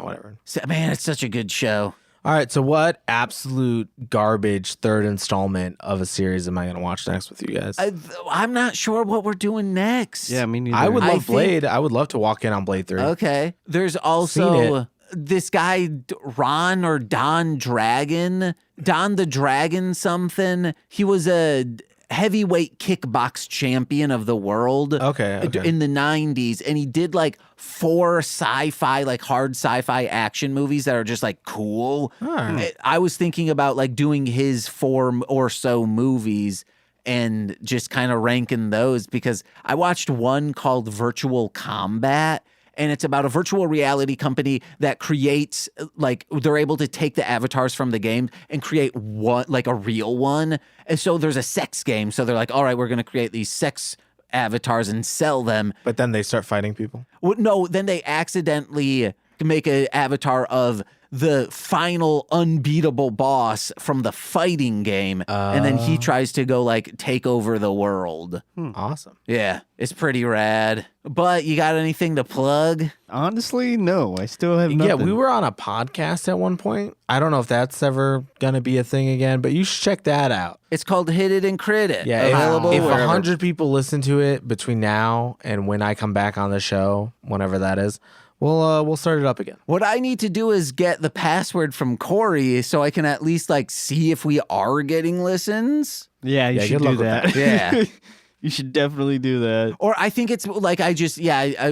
whatever. So, man, it's such a good show. All right, so what absolute garbage third installment of a series am I going to watch next with you guys? I'm not sure what we're doing next. Yeah, me neither. I would love Blade. I would love to walk in on Blade 3. Okay. There's also this guy, Ron or Don Dragon. Don the Dragon something. He was a heavyweight kickbox champion of the world in the 90s, and he did like 4 sci-fi, like hard sci-fi action movies that are just like cool. I was thinking about like doing his 4 or so movies and just kind of ranking those, because I watched one called Virtual Combat, and it's about a virtual reality company that creates, like, they're able to take the avatars from the game and create one, like a real one. And so there's a sex game. So they're like, all right, we're going to create these sex avatars and sell them. But then they start fighting people? Well, no, then they accidentally make an avatar of the final unbeatable boss from the fighting game, and then he tries to go like take over the world. Awesome. Yeah, it's pretty rad. But you got anything to plug? Honestly, no. I still have nothing. Yeah, we were on a podcast at one point. I don't know if that's ever gonna be a thing again, but you should check that out. It's called Hit It and Crit It. Yeah, available if wherever. 100 people listen to it between now and when I come back on the show, whenever that is, we'll start it up again. What I need to do is get the password from Corey so I can at least like see if we are getting listens. Yeah, you should do that. Yeah. You should definitely do that. Or I think it's like I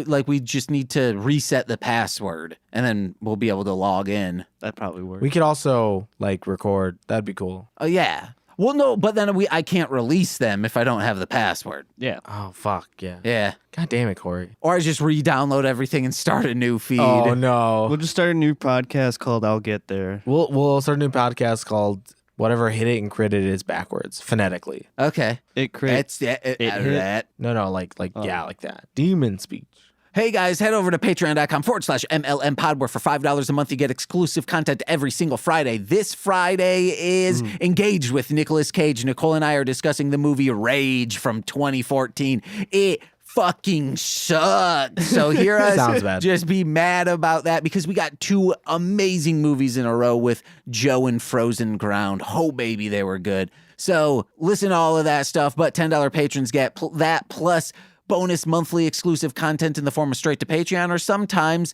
like we just need to reset the password and then we'll be able to log in. That probably works. We could also like record. That'd be cool. Oh yeah. Well, no, but then I can't release them if I don't have the password. Yeah. Oh fuck yeah. Yeah. God damn it, Corey. Or I just re-download everything and start a new feed. Oh no. We'll just start a new podcast called I'll Get There. We'll start a new podcast called whatever Hit It and Crit It is backwards, phonetically. Okay. It crit. It's that. No, like yeah, like that. Demon speech. Hey guys, head over to patreon.com/MLM pod, where for $5 a month you get exclusive content every single Friday. This Friday is Engaged with Nicolas Cage. Nicole and I are discussing the movie Rage from 2014. It fucking sucks. So hear us Sounds bad. Just be mad about that, because we got 2 amazing movies in a row with Joe and Frozen Ground. Oh baby, they were good. So listen to all of that stuff, but $10 patrons get that plus bonus monthly exclusive content in the form of straight to Patreon, or sometimes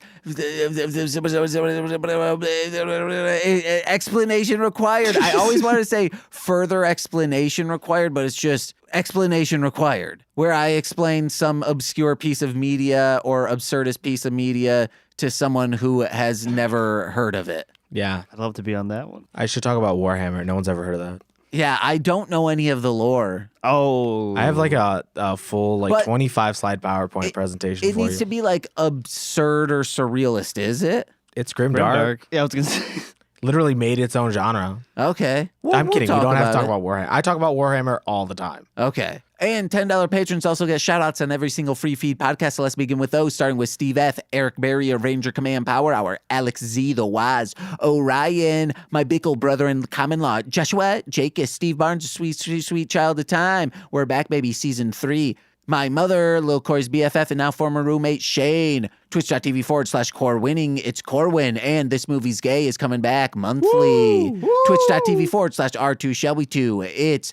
explanation required. I always want to say further explanation required, but it's just explanation required, where I explain some obscure piece of media or absurdist piece of media to someone who has never heard of it. Yeah. I'd love to be on that one. I should talk about Warhammer. No one's ever heard of that. Yeah, I don't know any of the lore. Oh. I have like a full But 25 slide PowerPoint presentation It for needs you. to be like absurd or surrealist, is it? It's grimdark. Yeah, I was going to say. Literally made its own genre. Okay. I'm kidding. We talk don't have to talk it. about Warhammer. I talk about Warhammer all the time. Okay. And $10 patrons also get shout-outs on every single free feed podcast. So let's begin with those, starting with Steve F., Eric Berry of Ranger Command Power Hour, Alex Z., The Waz, Orion, my Bickle brother in common law, Joshua, Jake, Steve Barnes, sweet child of time. We're back, baby, season 3. My mother, Lil Corey's BFF, and now former roommate Shane. Twitch.tv/CoreWinning. It's Corwin, and This Movie's Gay is coming back monthly. Twitch.tv/R2Shelby2. It's,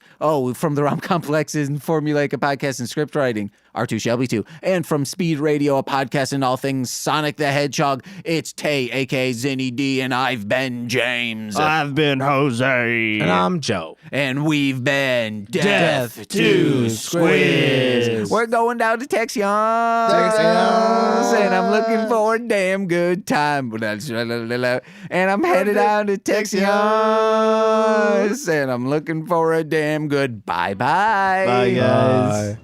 from the Rom Complexes and Formulaic, a podcast and script writing, R2 Shelby 2. And from Speed Radio, a podcast and all things Sonic the Hedgehog, it's Tay, aka Zinny D, and I've been James. I've been Jose. And I'm Joe. And we've been Deth to Squids. We're going down to Texas, and I'm looking for a damn good time. And I'm headed down to Texas, and I'm looking for a damn good bye-bye. Bye, guys. Bye.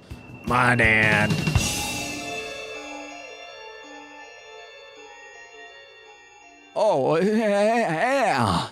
My dad. Oh, yeah.